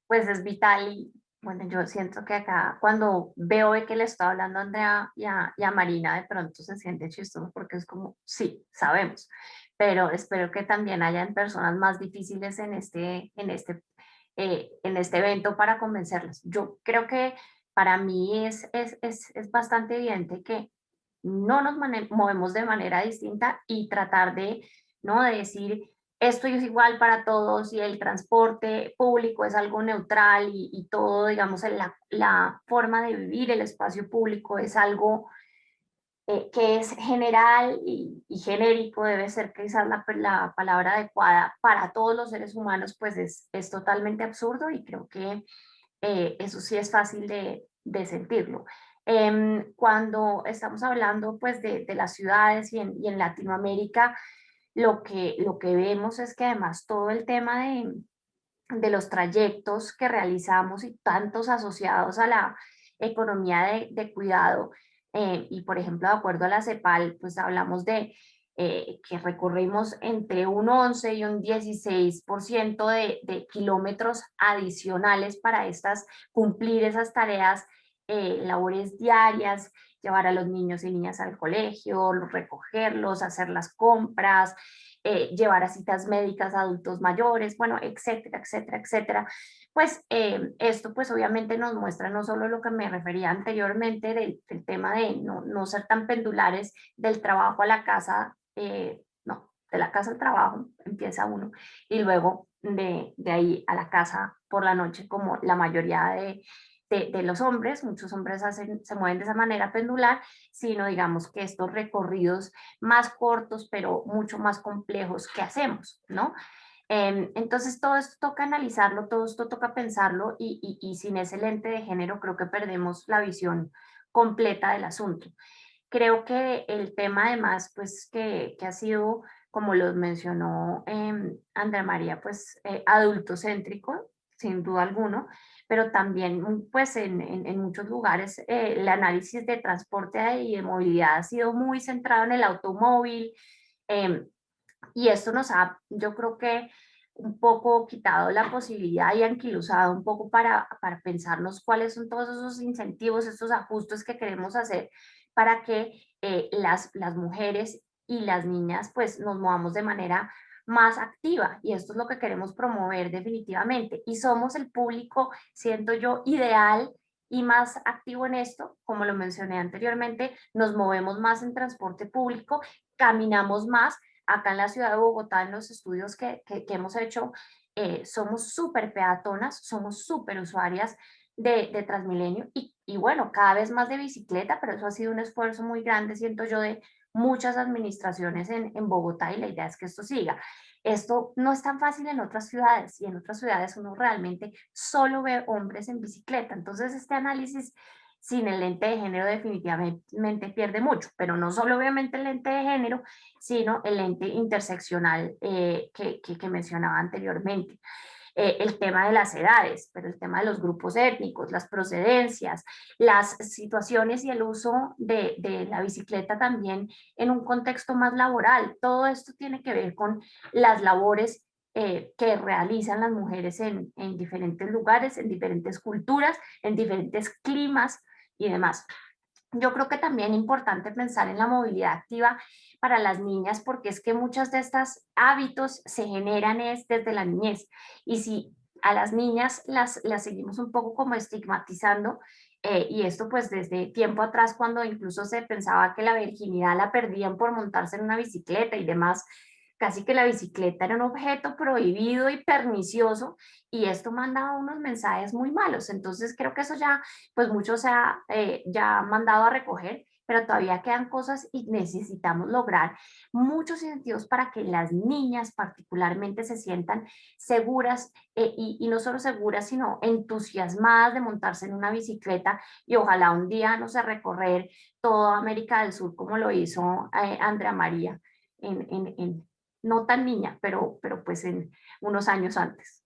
pues es vital y bueno, yo siento que acá cuando veo que le estoy hablando a Andrea y a Marina, de pronto se siente chistoso porque es como, sí, sabemos, pero espero que también hayan personas más difíciles en este evento para convencerlas. Yo creo que para mí es bastante evidente que no nos movemos de manera distinta y tratar de, ¿no? de decir, esto es igual para todos y el transporte público es algo neutral y todo, digamos, la forma de vivir el espacio público es algo que es general y genérico, debe ser quizás la palabra adecuada para todos los seres humanos, pues es totalmente absurdo y creo que eso sí es fácil de sentirlo. Cuando estamos hablando pues de las ciudades y en Latinoamérica, lo que vemos es que además todo el tema de los trayectos que realizamos y tantos asociados a la economía de cuidado, y por ejemplo, de acuerdo a la CEPAL, pues hablamos de que recorrimos entre un 11 y un 16% de kilómetros adicionales para cumplir esas tareas, labores diarias, llevar a los niños y niñas al colegio, recogerlos, hacer las compras, llevar a citas médicas a adultos mayores, bueno, etcétera, etcétera, etcétera. Pues esto pues obviamente nos muestra no solo lo que me refería anteriormente del tema de no ser tan pendulares del trabajo a la casa, no, de la casa al trabajo empieza uno y luego de ahí a la casa por la noche como la mayoría de los hombres, muchos hombres se mueven de esa manera pendular, sino digamos que estos recorridos más cortos, pero mucho más complejos que hacemos, ¿no? Entonces todo esto toca analizarlo, todo esto toca pensarlo y sin ese lente de género creo que perdemos la visión completa del asunto. Creo que el tema además, pues que ha sido, como lo mencionó Andrea María, pues adultocéntrico, sin duda alguno, pero también pues en muchos lugares el análisis de transporte y de movilidad ha sido muy centrado en el automóvil, eh, y esto nos ha, yo creo que un poco quitado la posibilidad y anquilosado un poco para pensarnos cuáles son todos esos incentivos, estos ajustes que queremos hacer para que las mujeres y las niñas pues nos movamos de manera más activa y esto es lo que queremos promover definitivamente y somos el público, siento yo, ideal y más activo en esto, como lo mencioné anteriormente, nos movemos más en transporte público, caminamos más. Acá en la ciudad de Bogotá, en los estudios que hemos hecho, somos súper peatonas, somos súper usuarias de Transmilenio y bueno, cada vez más de bicicleta, pero eso ha sido un esfuerzo muy grande, siento yo, de muchas administraciones en Bogotá y la idea es que esto siga. Esto no es tan fácil en otras ciudades y en otras ciudades uno realmente solo ve hombres en bicicleta. Entonces este análisis sin el lente de género definitivamente pierde mucho, pero no solo obviamente el lente de género, sino el lente interseccional que mencionaba anteriormente. El tema de las edades, pero el tema de los grupos étnicos, las procedencias, las situaciones y el uso de la bicicleta también en un contexto más laboral. Todo esto tiene que ver con las labores que realizan las mujeres en diferentes lugares, en diferentes culturas, en diferentes climas y demás. Yo creo que también es importante pensar en la movilidad activa para las niñas porque es que muchos de estos hábitos se generan desde la niñez y si a las niñas las seguimos un poco como estigmatizando, y esto pues desde tiempo atrás cuando incluso se pensaba que la virginidad la perdían por montarse en una bicicleta y demás, casi que la bicicleta era un objeto prohibido y pernicioso y esto manda unos mensajes muy malos. Entonces creo que eso ya, pues mucho se ha ya mandado a recoger, pero todavía quedan cosas y necesitamos lograr muchos incentivos para que las niñas particularmente se sientan seguras y no solo seguras, sino entusiasmadas de montarse en una bicicleta y ojalá un día, no sé, recorrer toda América del Sur como lo hizo Andrea María en no tan niña, pero pues en unos años antes.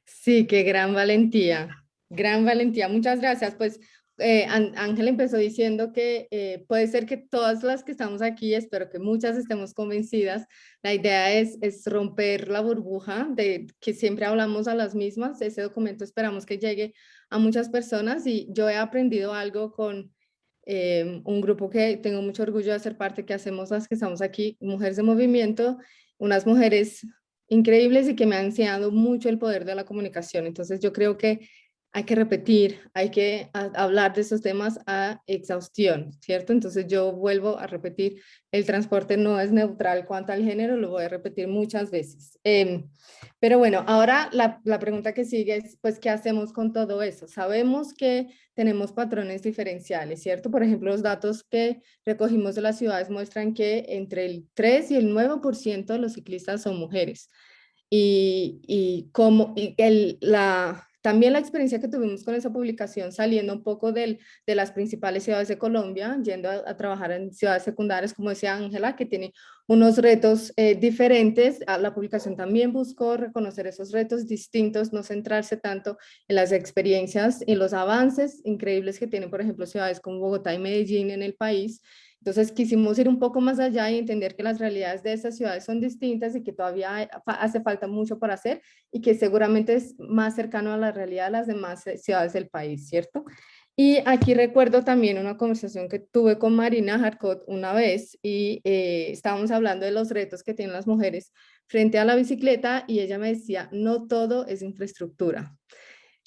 Sí, qué gran valentía, gran valentía. Muchas gracias. Pues Ángela empezó diciendo que puede ser que todas las que estamos aquí, espero que muchas estemos convencidas, la idea es romper la burbuja de que siempre hablamos a las mismas. Ese documento esperamos que llegue a muchas personas y yo he aprendido algo con un grupo que tengo mucho orgullo de ser parte, que hacemos las que estamos aquí, Mujeres de Movimiento, unas mujeres increíbles y que me han enseñado mucho el poder de la comunicación. Entonces yo creo que hay que repetir, hay que hablar de esos temas a exhaustión, ¿cierto? Entonces yo vuelvo a repetir, el transporte no es neutral cuanto al género, lo voy a repetir muchas veces. Pero bueno, ahora la pregunta que sigue es, pues, ¿qué hacemos con todo eso? Sabemos que tenemos patrones diferenciales, ¿cierto? Por ejemplo, los datos que recogimos de las ciudades muestran que entre el 3 y el 9% de los ciclistas son mujeres. También la experiencia que tuvimos con esa publicación, saliendo un poco de las principales ciudades de Colombia, yendo a trabajar en ciudades secundarias, como decía Ángela, que tiene unos retos diferentes. La publicación también buscó reconocer esos retos distintos, no centrarse tanto en las experiencias y los avances increíbles que tienen, por ejemplo, ciudades como Bogotá y Medellín en el país. Entonces quisimos ir un poco más allá y entender que las realidades de estas ciudades son distintas y que todavía hace falta mucho por hacer y que seguramente es más cercano a la realidad de las demás ciudades del país, ¿cierto? Y aquí recuerdo también una conversación que tuve con Marina Harcot una vez y estábamos hablando de los retos que tienen las mujeres frente a la bicicleta y ella me decía, no todo es infraestructura.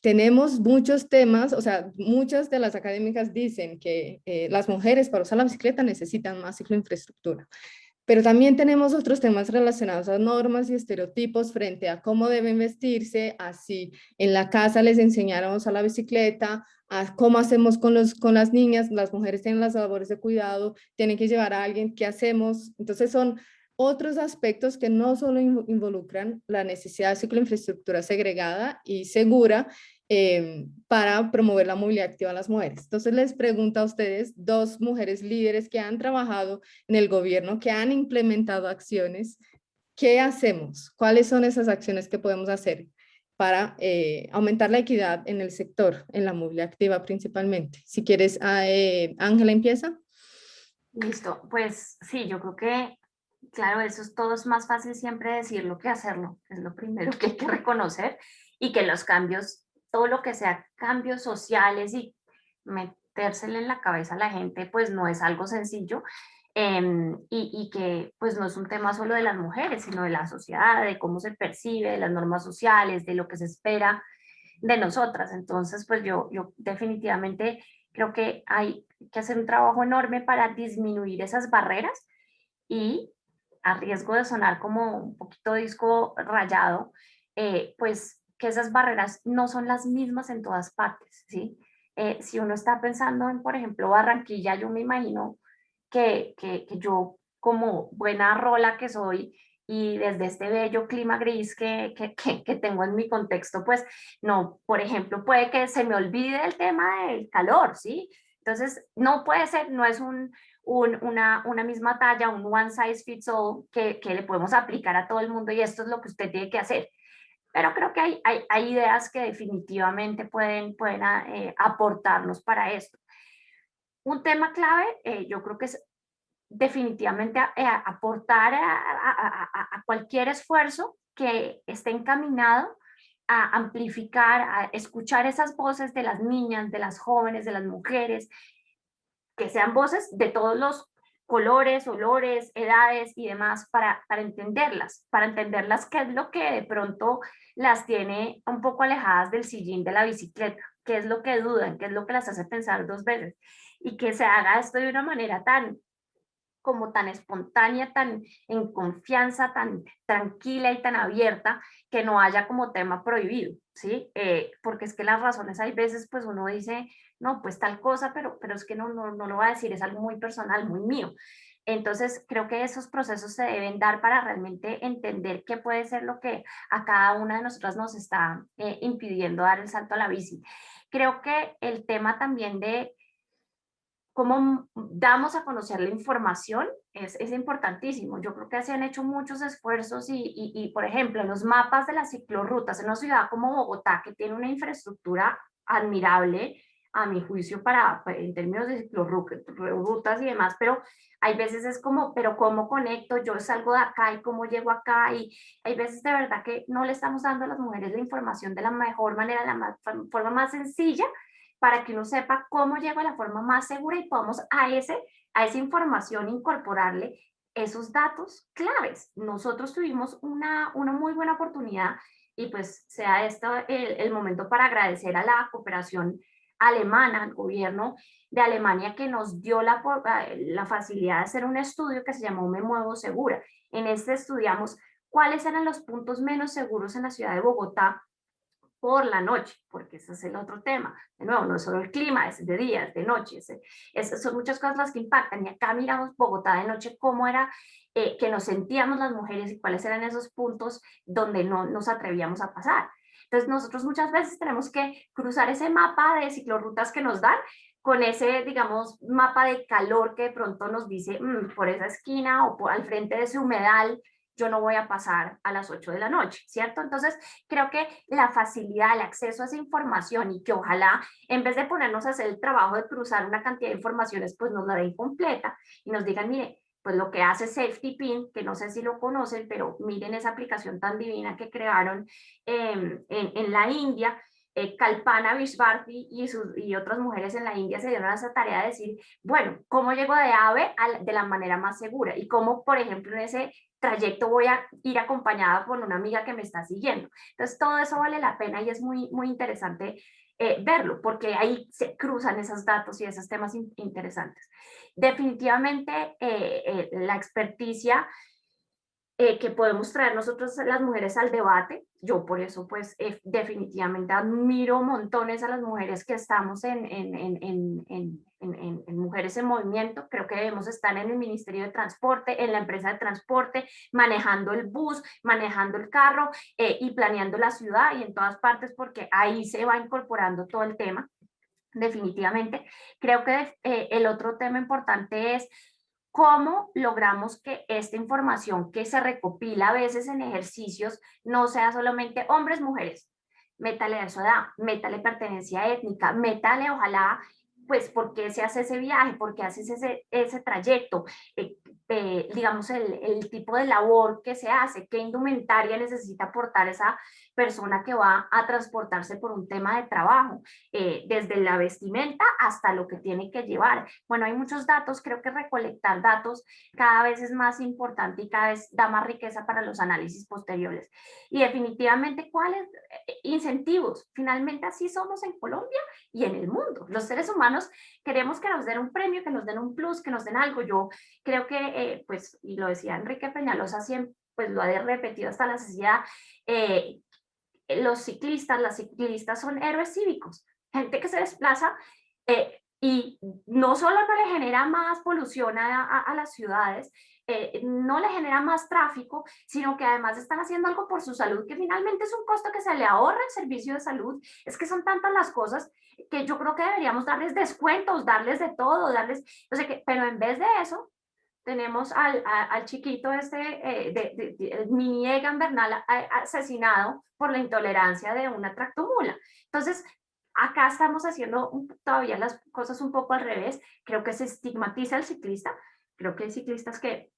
Tenemos muchos temas, o sea, muchas de las académicas dicen que las mujeres para usar la bicicleta necesitan más cicloinfraestructura, pero también tenemos otros temas relacionados a normas y estereotipos frente a cómo deben vestirse, así en la casa les enseñáramos a la bicicleta, a cómo hacemos con las niñas, las mujeres tienen las labores de cuidado, tienen que llevar a alguien, ¿qué hacemos? Entonces son otros aspectos que no solo involucran la necesidad de cicloinfraestructura segregada y segura, para promover la movilidad activa de las mujeres. Entonces les pregunto a ustedes, dos mujeres líderes que han trabajado en el gobierno, que han implementado acciones, ¿qué hacemos? ¿Cuáles son esas acciones que podemos hacer para aumentar la equidad en el sector, en la movilidad activa principalmente? Si quieres, Ángela, empieza. Listo, pues sí, yo creo que, claro, todo es más fácil siempre decirlo que hacerlo, es lo primero que hay que reconocer, y que los cambios, todo lo que sea cambios sociales y metérsele en la cabeza a la gente, pues no es algo sencillo, y que pues no es un tema solo de las mujeres, sino de la sociedad, de cómo se percibe, de las normas sociales, de lo que se espera de nosotras. Entonces, pues yo definitivamente creo que hay que hacer un trabajo enorme para disminuir esas barreras y, a riesgo de sonar como un poquito disco rayado, pues que esas barreras no son las mismas en todas partes, ¿sí? Si uno está pensando en, por ejemplo, Barranquilla, yo me imagino que yo, como buena rola que soy, y desde este bello clima gris que tengo en mi contexto, pues no, por ejemplo, puede que se me olvide el tema del calor, ¿sí? Entonces, no puede ser, no es una misma talla, un one size fits all que le podemos aplicar a todo el mundo y esto es lo que usted tiene que hacer. Pero creo que hay ideas que definitivamente pueden aportarnos para esto. Un tema clave, yo creo que es definitivamente aportar a cualquier esfuerzo que esté encaminado a amplificar, a escuchar esas voces de las niñas, de las jóvenes, de las mujeres, que sean voces de todos los colores, olores, edades y demás para entenderlas qué es lo que de pronto las tiene un poco alejadas del sillín de la bicicleta, qué es lo que dudan, qué es lo que las hace pensar dos veces, y que se haga esto de una manera tan espontánea, tan en confianza, tan tranquila y tan abierta, que no haya como tema prohibido, ¿sí? Porque es que las razones hay veces, pues uno dice, no, pues tal cosa, pero es que no lo va a decir, es algo muy personal, muy mío. Entonces, creo que esos procesos se deben dar para realmente entender qué puede ser lo que a cada una de nosotras nos está impidiendo dar el salto a la bici. Creo que el tema también de cómo damos a conocer la información es importantísimo. Yo creo que se han hecho muchos esfuerzos y, por ejemplo, los mapas de las ciclorrutas en una ciudad como Bogotá, que tiene una infraestructura admirable, a mi juicio, en términos de ciclorrutas y demás, pero hay veces es como, pero ¿cómo conecto? Yo salgo de acá y cómo llego acá, y hay veces de verdad que no le estamos dando a las mujeres la información de la mejor manera, forma más sencilla, para que uno sepa cómo llego a la forma más segura y podamos a esa información incorporarle esos datos claves. Nosotros tuvimos una muy buena oportunidad, y pues sea esto el momento para agradecer a la cooperación alemana, al gobierno de Alemania, que nos dio la facilidad de hacer un estudio que se llamó Me Muevo Segura. En este estudiamos cuáles eran los puntos menos seguros en la ciudad de Bogotá por la noche, porque ese es el otro tema. De nuevo, no es solo el clima, es de día, es de noche, son muchas cosas las que impactan. Y acá miramos Bogotá de noche, cómo era que nos sentíamos las mujeres y cuáles eran esos puntos donde no nos atrevíamos a pasar. Entonces nosotros muchas veces tenemos que cruzar ese mapa de ciclorrutas que nos dan con ese, digamos, mapa de calor que de pronto nos dice por esa esquina o al frente de ese humedal yo no voy a pasar a las 8 de la noche, ¿cierto? Entonces, creo que la facilidad, el acceso a esa información, y que ojalá, en vez de ponernos a hacer el trabajo de cruzar una cantidad de informaciones, pues nos la den completa y nos digan, mire, pues lo que hace Safety Pin, que no sé si lo conocen, pero miren esa aplicación tan divina que crearon en la India. Kalpana Vishvarthi y otras mujeres en la India se dieron a esa tarea de decir, bueno, ¿cómo llego de AVE de la manera más segura? Y cómo, por ejemplo, en ese trayecto voy a ir acompañada por una amiga que me está siguiendo. Entonces, todo eso vale la pena y es muy, muy interesante verlo, porque ahí se cruzan esos datos y esos temas interesantes. Definitivamente, la experticia que podemos traer nosotros las mujeres al debate. Yo por eso pues definitivamente admiro montones a las mujeres que estamos en Mujeres en Movimiento. Creo que debemos estar en el Ministerio de Transporte, en la empresa de transporte, manejando el bus, manejando el carro y planeando la ciudad y en todas partes, porque ahí se va incorporando todo el tema. Definitivamente. Creo que el otro tema importante es cómo logramos que esta información que se recopila a veces en ejercicios no sea solamente hombres, mujeres. Métale a su edad, métale pertenencia étnica, métale ojalá, pues, por qué se hace ese viaje, por qué haces ese trayecto, digamos, el tipo de labor que se hace, qué indumentaria necesita aportar esa persona que va a transportarse por un tema de trabajo, desde la vestimenta hasta lo que tiene que llevar. Bueno, hay muchos datos, creo que recolectar datos cada vez es más importante y cada vez da más riqueza para los análisis posteriores. Y definitivamente, ¿cuáles incentivos? Finalmente así somos en Colombia y en el mundo. Los seres humanos queremos que nos den un premio, que nos den un plus, que nos den algo. Yo creo que, pues, y lo decía Enrique Peñalosa, siempre, pues lo ha repetido hasta la saciedad, los ciclistas, las ciclistas son héroes cívicos, gente que se desplaza y no solo no le genera más polución a las ciudades, no le genera más tráfico, sino que además están haciendo algo por su salud, que finalmente es un costo que se le ahorra el servicio de salud. Es que son tantas las cosas que yo creo que deberíamos darles descuentos, darles de todo, darles, o sea, pero en vez de eso, tenemos al chiquito el mini Egan Bernal asesinado por la intolerancia de una tractomula. Entonces, acá estamos haciendo todavía las cosas un poco al revés. Creo que se estigmatiza al ciclista. Creo que hay ciclistas que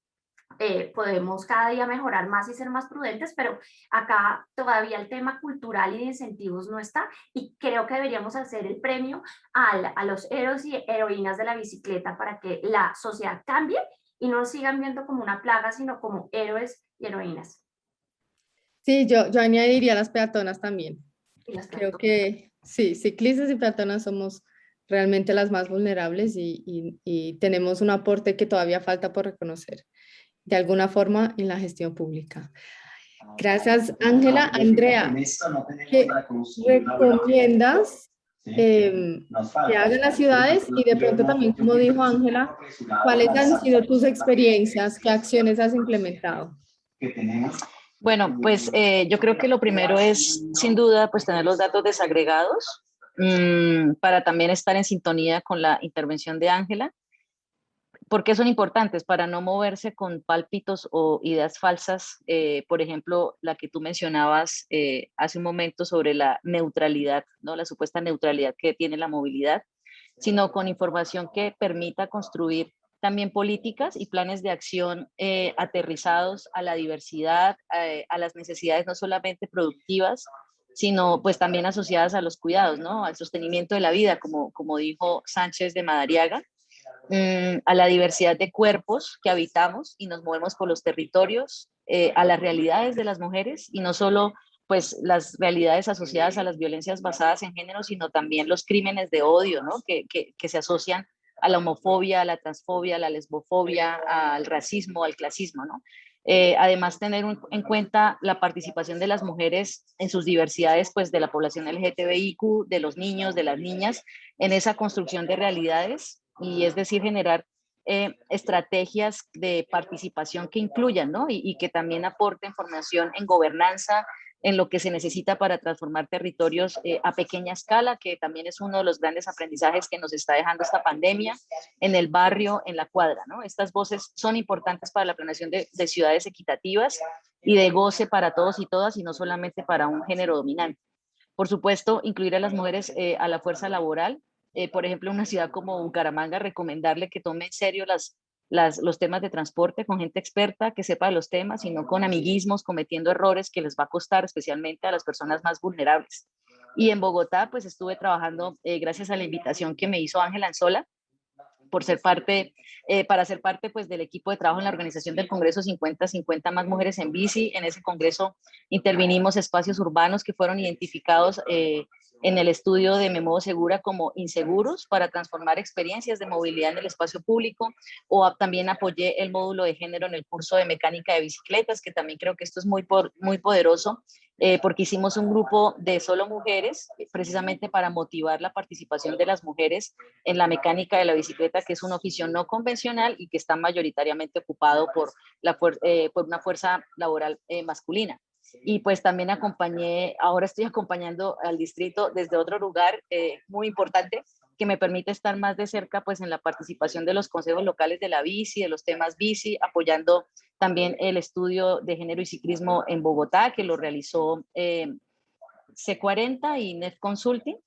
podemos cada día mejorar más y ser más prudentes, pero acá todavía el tema cultural y de incentivos no está, y creo que deberíamos hacer el premio a los héroes y heroínas de la bicicleta para que la sociedad cambie y no nos sigan viendo como una plaga, sino como héroes y heroínas. Sí, yo añadiría las peatonas también. Creo que sí, ciclistas y peatonas somos realmente las más vulnerables y tenemos un aporte que todavía falta por reconocer de alguna forma en la gestión pública. Gracias, Ángela. Andrea, ¿qué recomiendas que hagan las ciudades? Y de pronto también, como dijo Ángela, ¿cuáles han sido tus experiencias? ¿Qué acciones has implementado? Bueno, pues yo creo que lo primero es, sin duda, pues tener los datos desagregados para también estar en sintonía con la intervención de Ángela. ¿Por qué son importantes? Para no moverse con pálpitos o ideas falsas. Por ejemplo, la que tú mencionabas hace un momento sobre la neutralidad, ¿no? La supuesta neutralidad que tiene la movilidad, sino con información que permita construir también políticas y planes de acción aterrizados a la diversidad, a las necesidades no solamente productivas, sino pues también asociadas a los cuidados, ¿no? Al sostenimiento de la vida, como dijo Sánchez de Madariaga, a la diversidad de cuerpos que habitamos y nos movemos por los territorios, a las realidades de las mujeres y no solo pues las realidades asociadas a las violencias basadas en género, sino también los crímenes de odio, ¿no? Que se asocian a la homofobia, a la transfobia, a la lesbofobia, al racismo, al clasismo, ¿no? Además, tener en cuenta la participación de las mujeres en sus diversidades, pues de la población LGTBIQ, de los niños, de las niñas, en esa construcción de realidades, y es decir, generar estrategias de participación que incluyan, ¿no? Y que también aporten formación en gobernanza, en lo que se necesita para transformar territorios a pequeña escala, que también es uno de los grandes aprendizajes que nos está dejando esta pandemia, en el barrio, en la cuadra, ¿no? Estas voces son importantes para la planeación de ciudades equitativas y de goce para todos y todas, y no solamente para un género dominante. Por supuesto, incluir a las mujeres a la fuerza laboral. Por ejemplo, en una ciudad como Bucaramanga, recomendarle que tome en serio los temas de transporte con gente experta que sepa de los temas y no con amiguismos, cometiendo errores que les va a costar especialmente a las personas más vulnerables. Y en Bogotá, pues estuve trabajando gracias a la invitación que me hizo Ángela Anzola, por ser parte, para ser parte pues, del equipo de trabajo en la organización del Congreso 50-50 más mujeres en bici. En ese congreso intervinimos espacios urbanos que fueron identificados en el estudio de Me Muevo Segura como inseguros para transformar experiencias de movilidad en el espacio público, o también apoyé el módulo de género en el curso de mecánica de bicicletas, que también creo que esto es muy poderoso, porque hicimos un grupo de solo mujeres, precisamente para motivar la participación de las mujeres en la mecánica de la bicicleta, que es un oficio no convencional y que está mayoritariamente ocupado por una fuerza laboral masculina. Y pues también ahora estoy acompañando al distrito desde otro lugar muy importante, que me permite estar más de cerca pues en la participación de los consejos locales de la bici, de los temas bici, apoyando también el estudio de género y ciclismo en Bogotá, que lo realizó C40 y Net Consulting,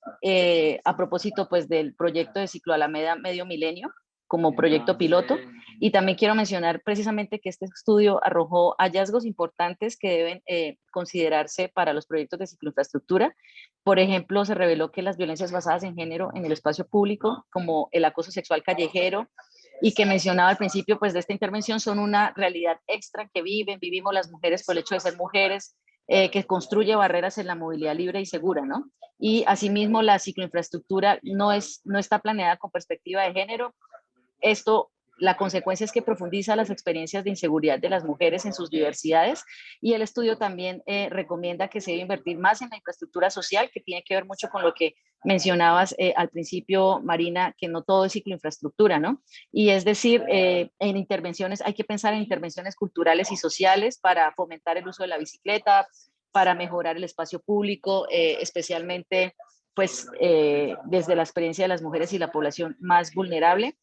a propósito pues del proyecto de Ciclo Alameda Medio Milenio como proyecto piloto. Y también quiero mencionar precisamente que este estudio arrojó hallazgos importantes que deben considerarse para los proyectos de cicloinfraestructura. Por ejemplo, se reveló que las violencias basadas en género en el espacio público, como el acoso sexual callejero, y que mencionaba al principio pues, de esta intervención, son una realidad extra que vivimos las mujeres por el hecho de ser mujeres, que construye barreras en la movilidad libre y segura, ¿no? Y asimismo la cicloinfraestructura no está planeada con perspectiva de género. La consecuencia es que profundiza las experiencias de inseguridad de las mujeres en sus diversidades, y el estudio también recomienda que se debe invertir más en la infraestructura social, que tiene que ver mucho con lo que mencionabas al principio, Marina, que no todo es cicloinfraestructura, ¿no? Y es decir, en intervenciones, hay que pensar en intervenciones culturales y sociales para fomentar el uso de la bicicleta, para mejorar el espacio público, especialmente pues desde la experiencia de las mujeres y la población más vulnerable.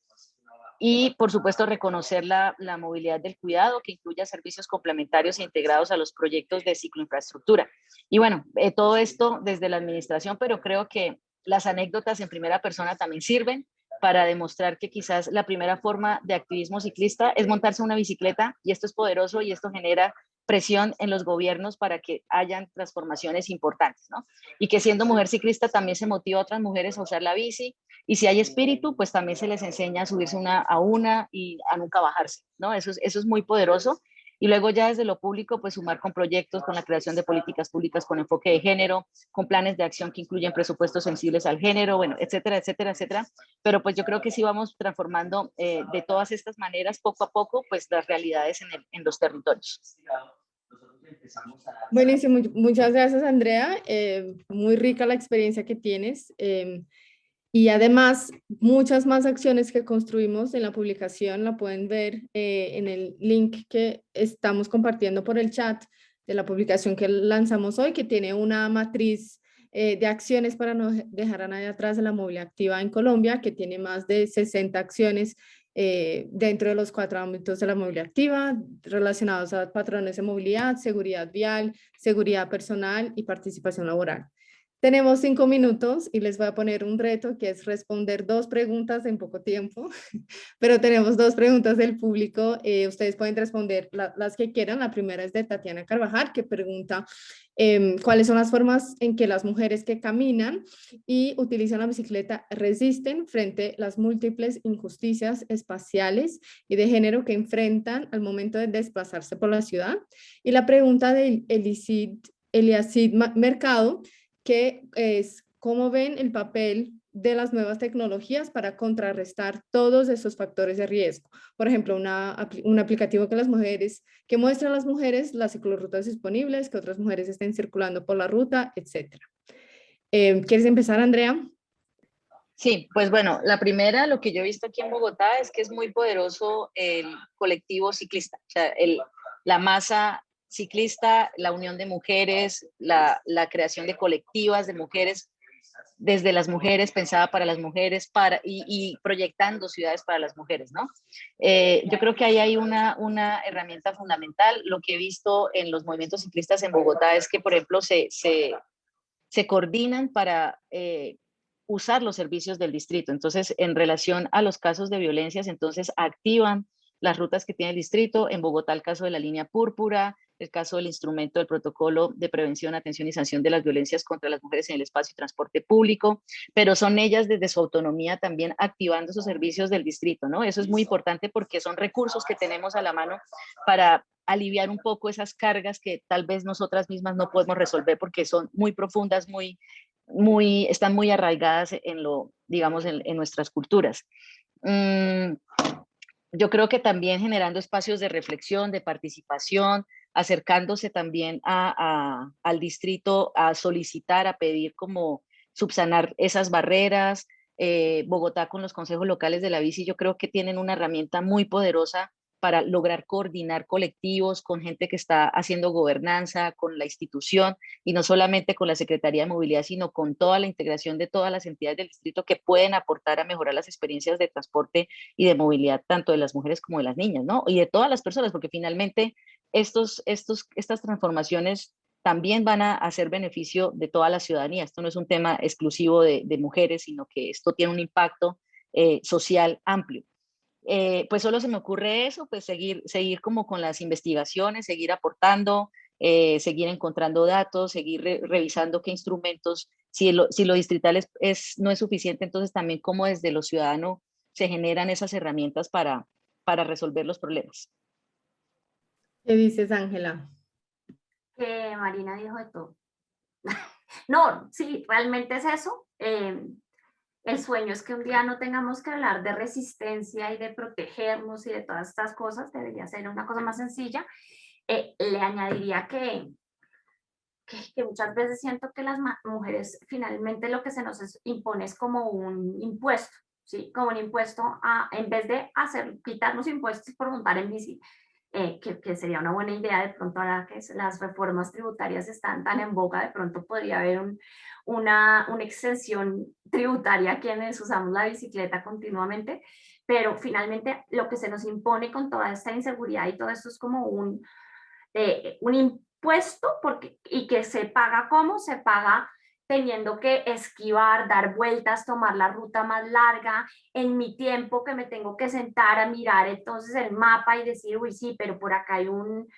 Y, por supuesto, reconocer la movilidad del cuidado, que incluya servicios complementarios e integrados a los proyectos de cicloinfraestructura. Y bueno, todo esto desde la administración, pero creo que las anécdotas en primera persona también sirven para demostrar que quizás la primera forma de activismo ciclista es montarse una bicicleta, y esto es poderoso y esto genera presión en los gobiernos para que hayan transformaciones importantes, ¿no? Y que siendo mujer ciclista también se motiva a otras mujeres a usar la bici, y si hay espíritu, pues también se les enseña a subirse a una y a nunca bajarse, ¿no? Eso es muy poderoso. Y luego ya desde lo público, pues sumar con proyectos, con la creación de políticas públicas con enfoque de género, con planes de acción que incluyen presupuestos sensibles al género, bueno, etcétera, etcétera, etcétera. Pero pues yo creo que sí vamos transformando de todas estas maneras, poco a poco, pues las realidades en los territorios. Buenísimo, muchas gracias, Andrea. Muy rica la experiencia que tienes. Y además, muchas más acciones que construimos en la publicación la pueden ver en el link que estamos compartiendo por el chat de la publicación que lanzamos hoy, que tiene una matriz de acciones para no dejar a nadie atrás de la movilidad activa en Colombia, que tiene más de 60 acciones dentro de los 4 ámbitos de la movilidad activa, relacionados a patrones de movilidad, seguridad vial, seguridad personal y participación laboral. Tenemos 5 minutos y les voy a poner un reto que es responder 2 preguntas en poco tiempo, pero tenemos 2 preguntas del público. Ustedes pueden responder las que quieran. La primera es de Tatiana Carvajal, que pregunta cuáles son las formas en que las mujeres que caminan y utilizan la bicicleta resisten frente a las múltiples injusticias espaciales y de género que enfrentan al momento de desplazarse por la ciudad. Y la pregunta de Eliacid Mercado, que es cómo ven el papel de las nuevas tecnologías para contrarrestar todos esos factores de riesgo. Por ejemplo, un aplicativo que muestra a las mujeres las ciclorrutas disponibles, que otras mujeres estén circulando por la ruta, etc. ¿Quieres empezar, Andrea? Sí, pues bueno, la primera, lo que yo he visto aquí en Bogotá es que es muy poderoso el colectivo ciclista, o sea, la masa ciclista, la unión de mujeres, la creación de colectivas de mujeres, desde las mujeres, pensada para las mujeres, y proyectando ciudades para las mujeres, ¿no? Yo creo que ahí hay una herramienta fundamental. Lo que he visto en los movimientos ciclistas en Bogotá es que, por ejemplo, se coordinan para usar los servicios del distrito. Entonces, en relación a los casos de violencias, entonces activan las rutas que tiene el distrito. En Bogotá, el caso de la línea púrpura, el caso del instrumento del protocolo de prevención, atención y sanción de las violencias contra las mujeres en el espacio y transporte público, pero son ellas desde su autonomía también activando esos servicios del distrito, ¿no? Eso es muy importante porque son recursos que tenemos a la mano para aliviar un poco esas cargas que tal vez nosotras mismas no podemos resolver porque son muy profundas, están muy arraigadas digamos, en nuestras culturas. Yo creo que también generando espacios de reflexión, de participación, acercándose también al distrito a solicitar, a pedir como subsanar esas barreras. Bogotá con los consejos locales de la bici, yo creo que tienen una herramienta muy poderosa para lograr coordinar colectivos con gente que está haciendo gobernanza, con la institución y no solamente con la Secretaría de Movilidad, sino con toda la integración de todas las entidades del distrito que pueden aportar a mejorar las experiencias de transporte y de movilidad tanto de las mujeres como de las niñas, ¿no? Y de todas las personas, porque finalmente estas transformaciones también van a hacer beneficio de toda la ciudadanía. Esto no es un tema exclusivo de mujeres, sino que esto tiene un impacto social amplio. Pues solo se me ocurre eso, pues seguir como con las investigaciones, seguir aportando, seguir encontrando datos, seguir revisando qué instrumentos, si lo distrital no es suficiente, entonces también cómo desde lo ciudadano se generan esas herramientas para resolver los problemas. ¿Qué dices, Ángela? Que Marina dijo de todo. No, sí, realmente es eso. El sueño es que un día no tengamos que hablar de resistencia y de protegernos y de todas estas cosas, debería ser una cosa más sencilla. Le añadiría que muchas veces siento que las mujeres finalmente lo que se nos impone es como un impuesto, ¿sí? Como un impuesto en vez de quitarnos impuestos por montar en bici, que sería una buena idea de pronto ahora que las reformas tributarias están tan en boga, de pronto podría haber una exención tributaria a quienes usamos la bicicleta continuamente, pero finalmente lo que se nos impone con toda esta inseguridad y todo esto es como un impuesto y que se paga ¿cómo? Se paga teniendo que esquivar, dar vueltas, tomar la ruta más larga, en mi tiempo que me tengo que sentar a mirar entonces el mapa y decir, uy, sí, pero por acá hay un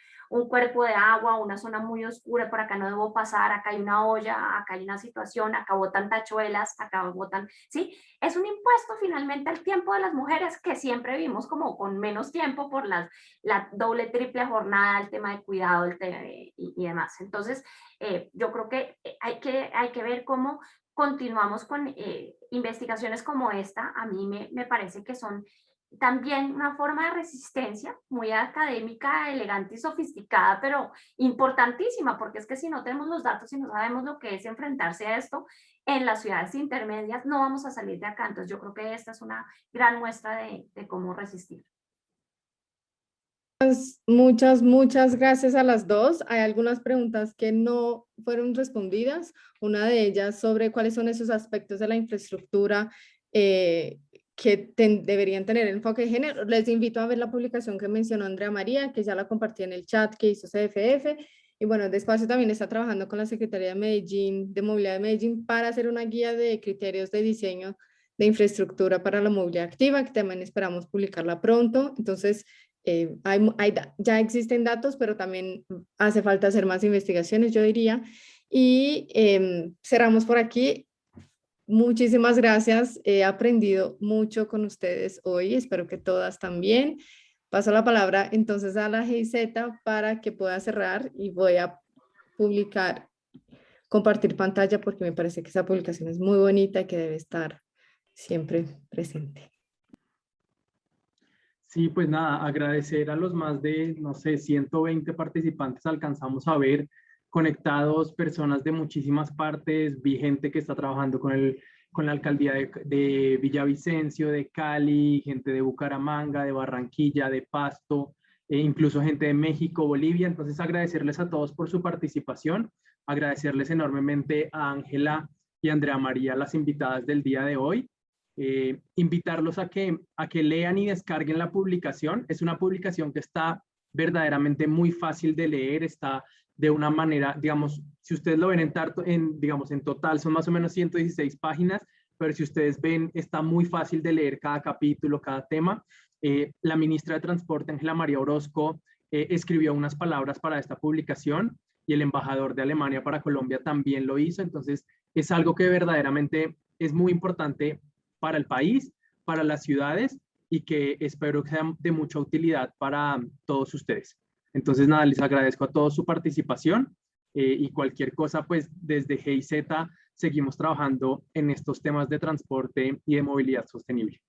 cuerpo de agua, una zona muy oscura, por acá no debo pasar, acá hay una olla, acá hay una situación, acá botan tachuelas, acá botan, ¿sí? Es un impuesto finalmente al tiempo de las mujeres que siempre vimos como con menos tiempo por la doble, triple jornada, el tema de cuidado y demás. Entonces, yo creo que hay que ver cómo continuamos con investigaciones como esta. A mí me parece que son también una forma de resistencia muy académica, elegante y sofisticada, pero importantísima, porque es que si no tenemos los datos y no sabemos lo que es enfrentarse a esto en las ciudades intermedias, no vamos a salir de acá. Entonces yo creo que esta es una gran muestra de cómo resistir. Muchas gracias a las dos. Hay algunas preguntas que no fueron respondidas. Una de ellas sobre cuáles son esos aspectos de la infraestructura que deberían tener enfoque de género. Les invito a ver la publicación que mencionó Andrea María, que ya la compartí en el chat que hizo CFF. Y bueno, Despacio también está trabajando con la Secretaría de Medellín, de Movilidad de Medellín, para hacer una guía de criterios de diseño de infraestructura para la movilidad activa, que también esperamos publicarla pronto. Entonces, ya existen datos, pero también hace falta hacer más investigaciones, yo diría. Y cerramos por aquí. Muchísimas gracias. He aprendido mucho con ustedes hoy. Espero que todas también. Paso la palabra entonces a la GIZ para que pueda cerrar y voy a compartir pantalla porque me parece que esa publicación es muy bonita y que debe estar siempre presente. Sí, pues nada, agradecer a los más de, no sé, 120 participantes alcanzamos a ver conectados, personas de muchísimas partes, vi gente que está trabajando con la alcaldía de Villavicencio, de Cali, gente de Bucaramanga, de Barranquilla, de Pasto, incluso gente de México, Bolivia. Entonces agradecerles a todos por su participación, agradecerles enormemente a Ángela y Andrea María, las invitadas del día de hoy. Invitarlos a que lean y descarguen la publicación. Es una publicación que está verdaderamente muy fácil de leer, está de una manera, digamos, si ustedes lo ven en total son más o menos 116 páginas, pero si ustedes ven, está muy fácil de leer cada capítulo, cada tema. La ministra de Transporte, Ángela María Orozco, escribió unas palabras para esta publicación y el embajador de Alemania para Colombia también lo hizo. Entonces, es algo que verdaderamente es muy importante para el país, para las ciudades y que espero que sea de mucha utilidad para todos ustedes. Entonces, nada, les agradezco a todos su participación y cualquier cosa, pues desde GIZ seguimos trabajando en estos temas de transporte y de movilidad sostenible.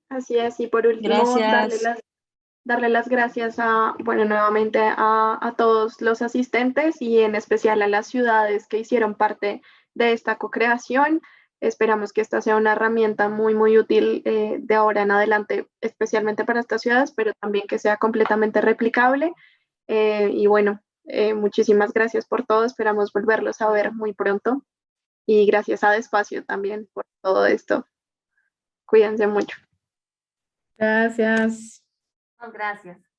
Así es, y por último, Gracias. darle las gracias nuevamente a todos los asistentes y en especial a las ciudades que hicieron parte de esta co-creación. Esperamos que esta sea una herramienta muy, muy útil de ahora en adelante, especialmente para estas ciudades, pero también que sea completamente replicable. Y bueno, muchísimas gracias por todo. Esperamos volverlos a ver muy pronto. Y gracias a Despacio también por todo esto. Cuídense mucho. Gracias. Gracias.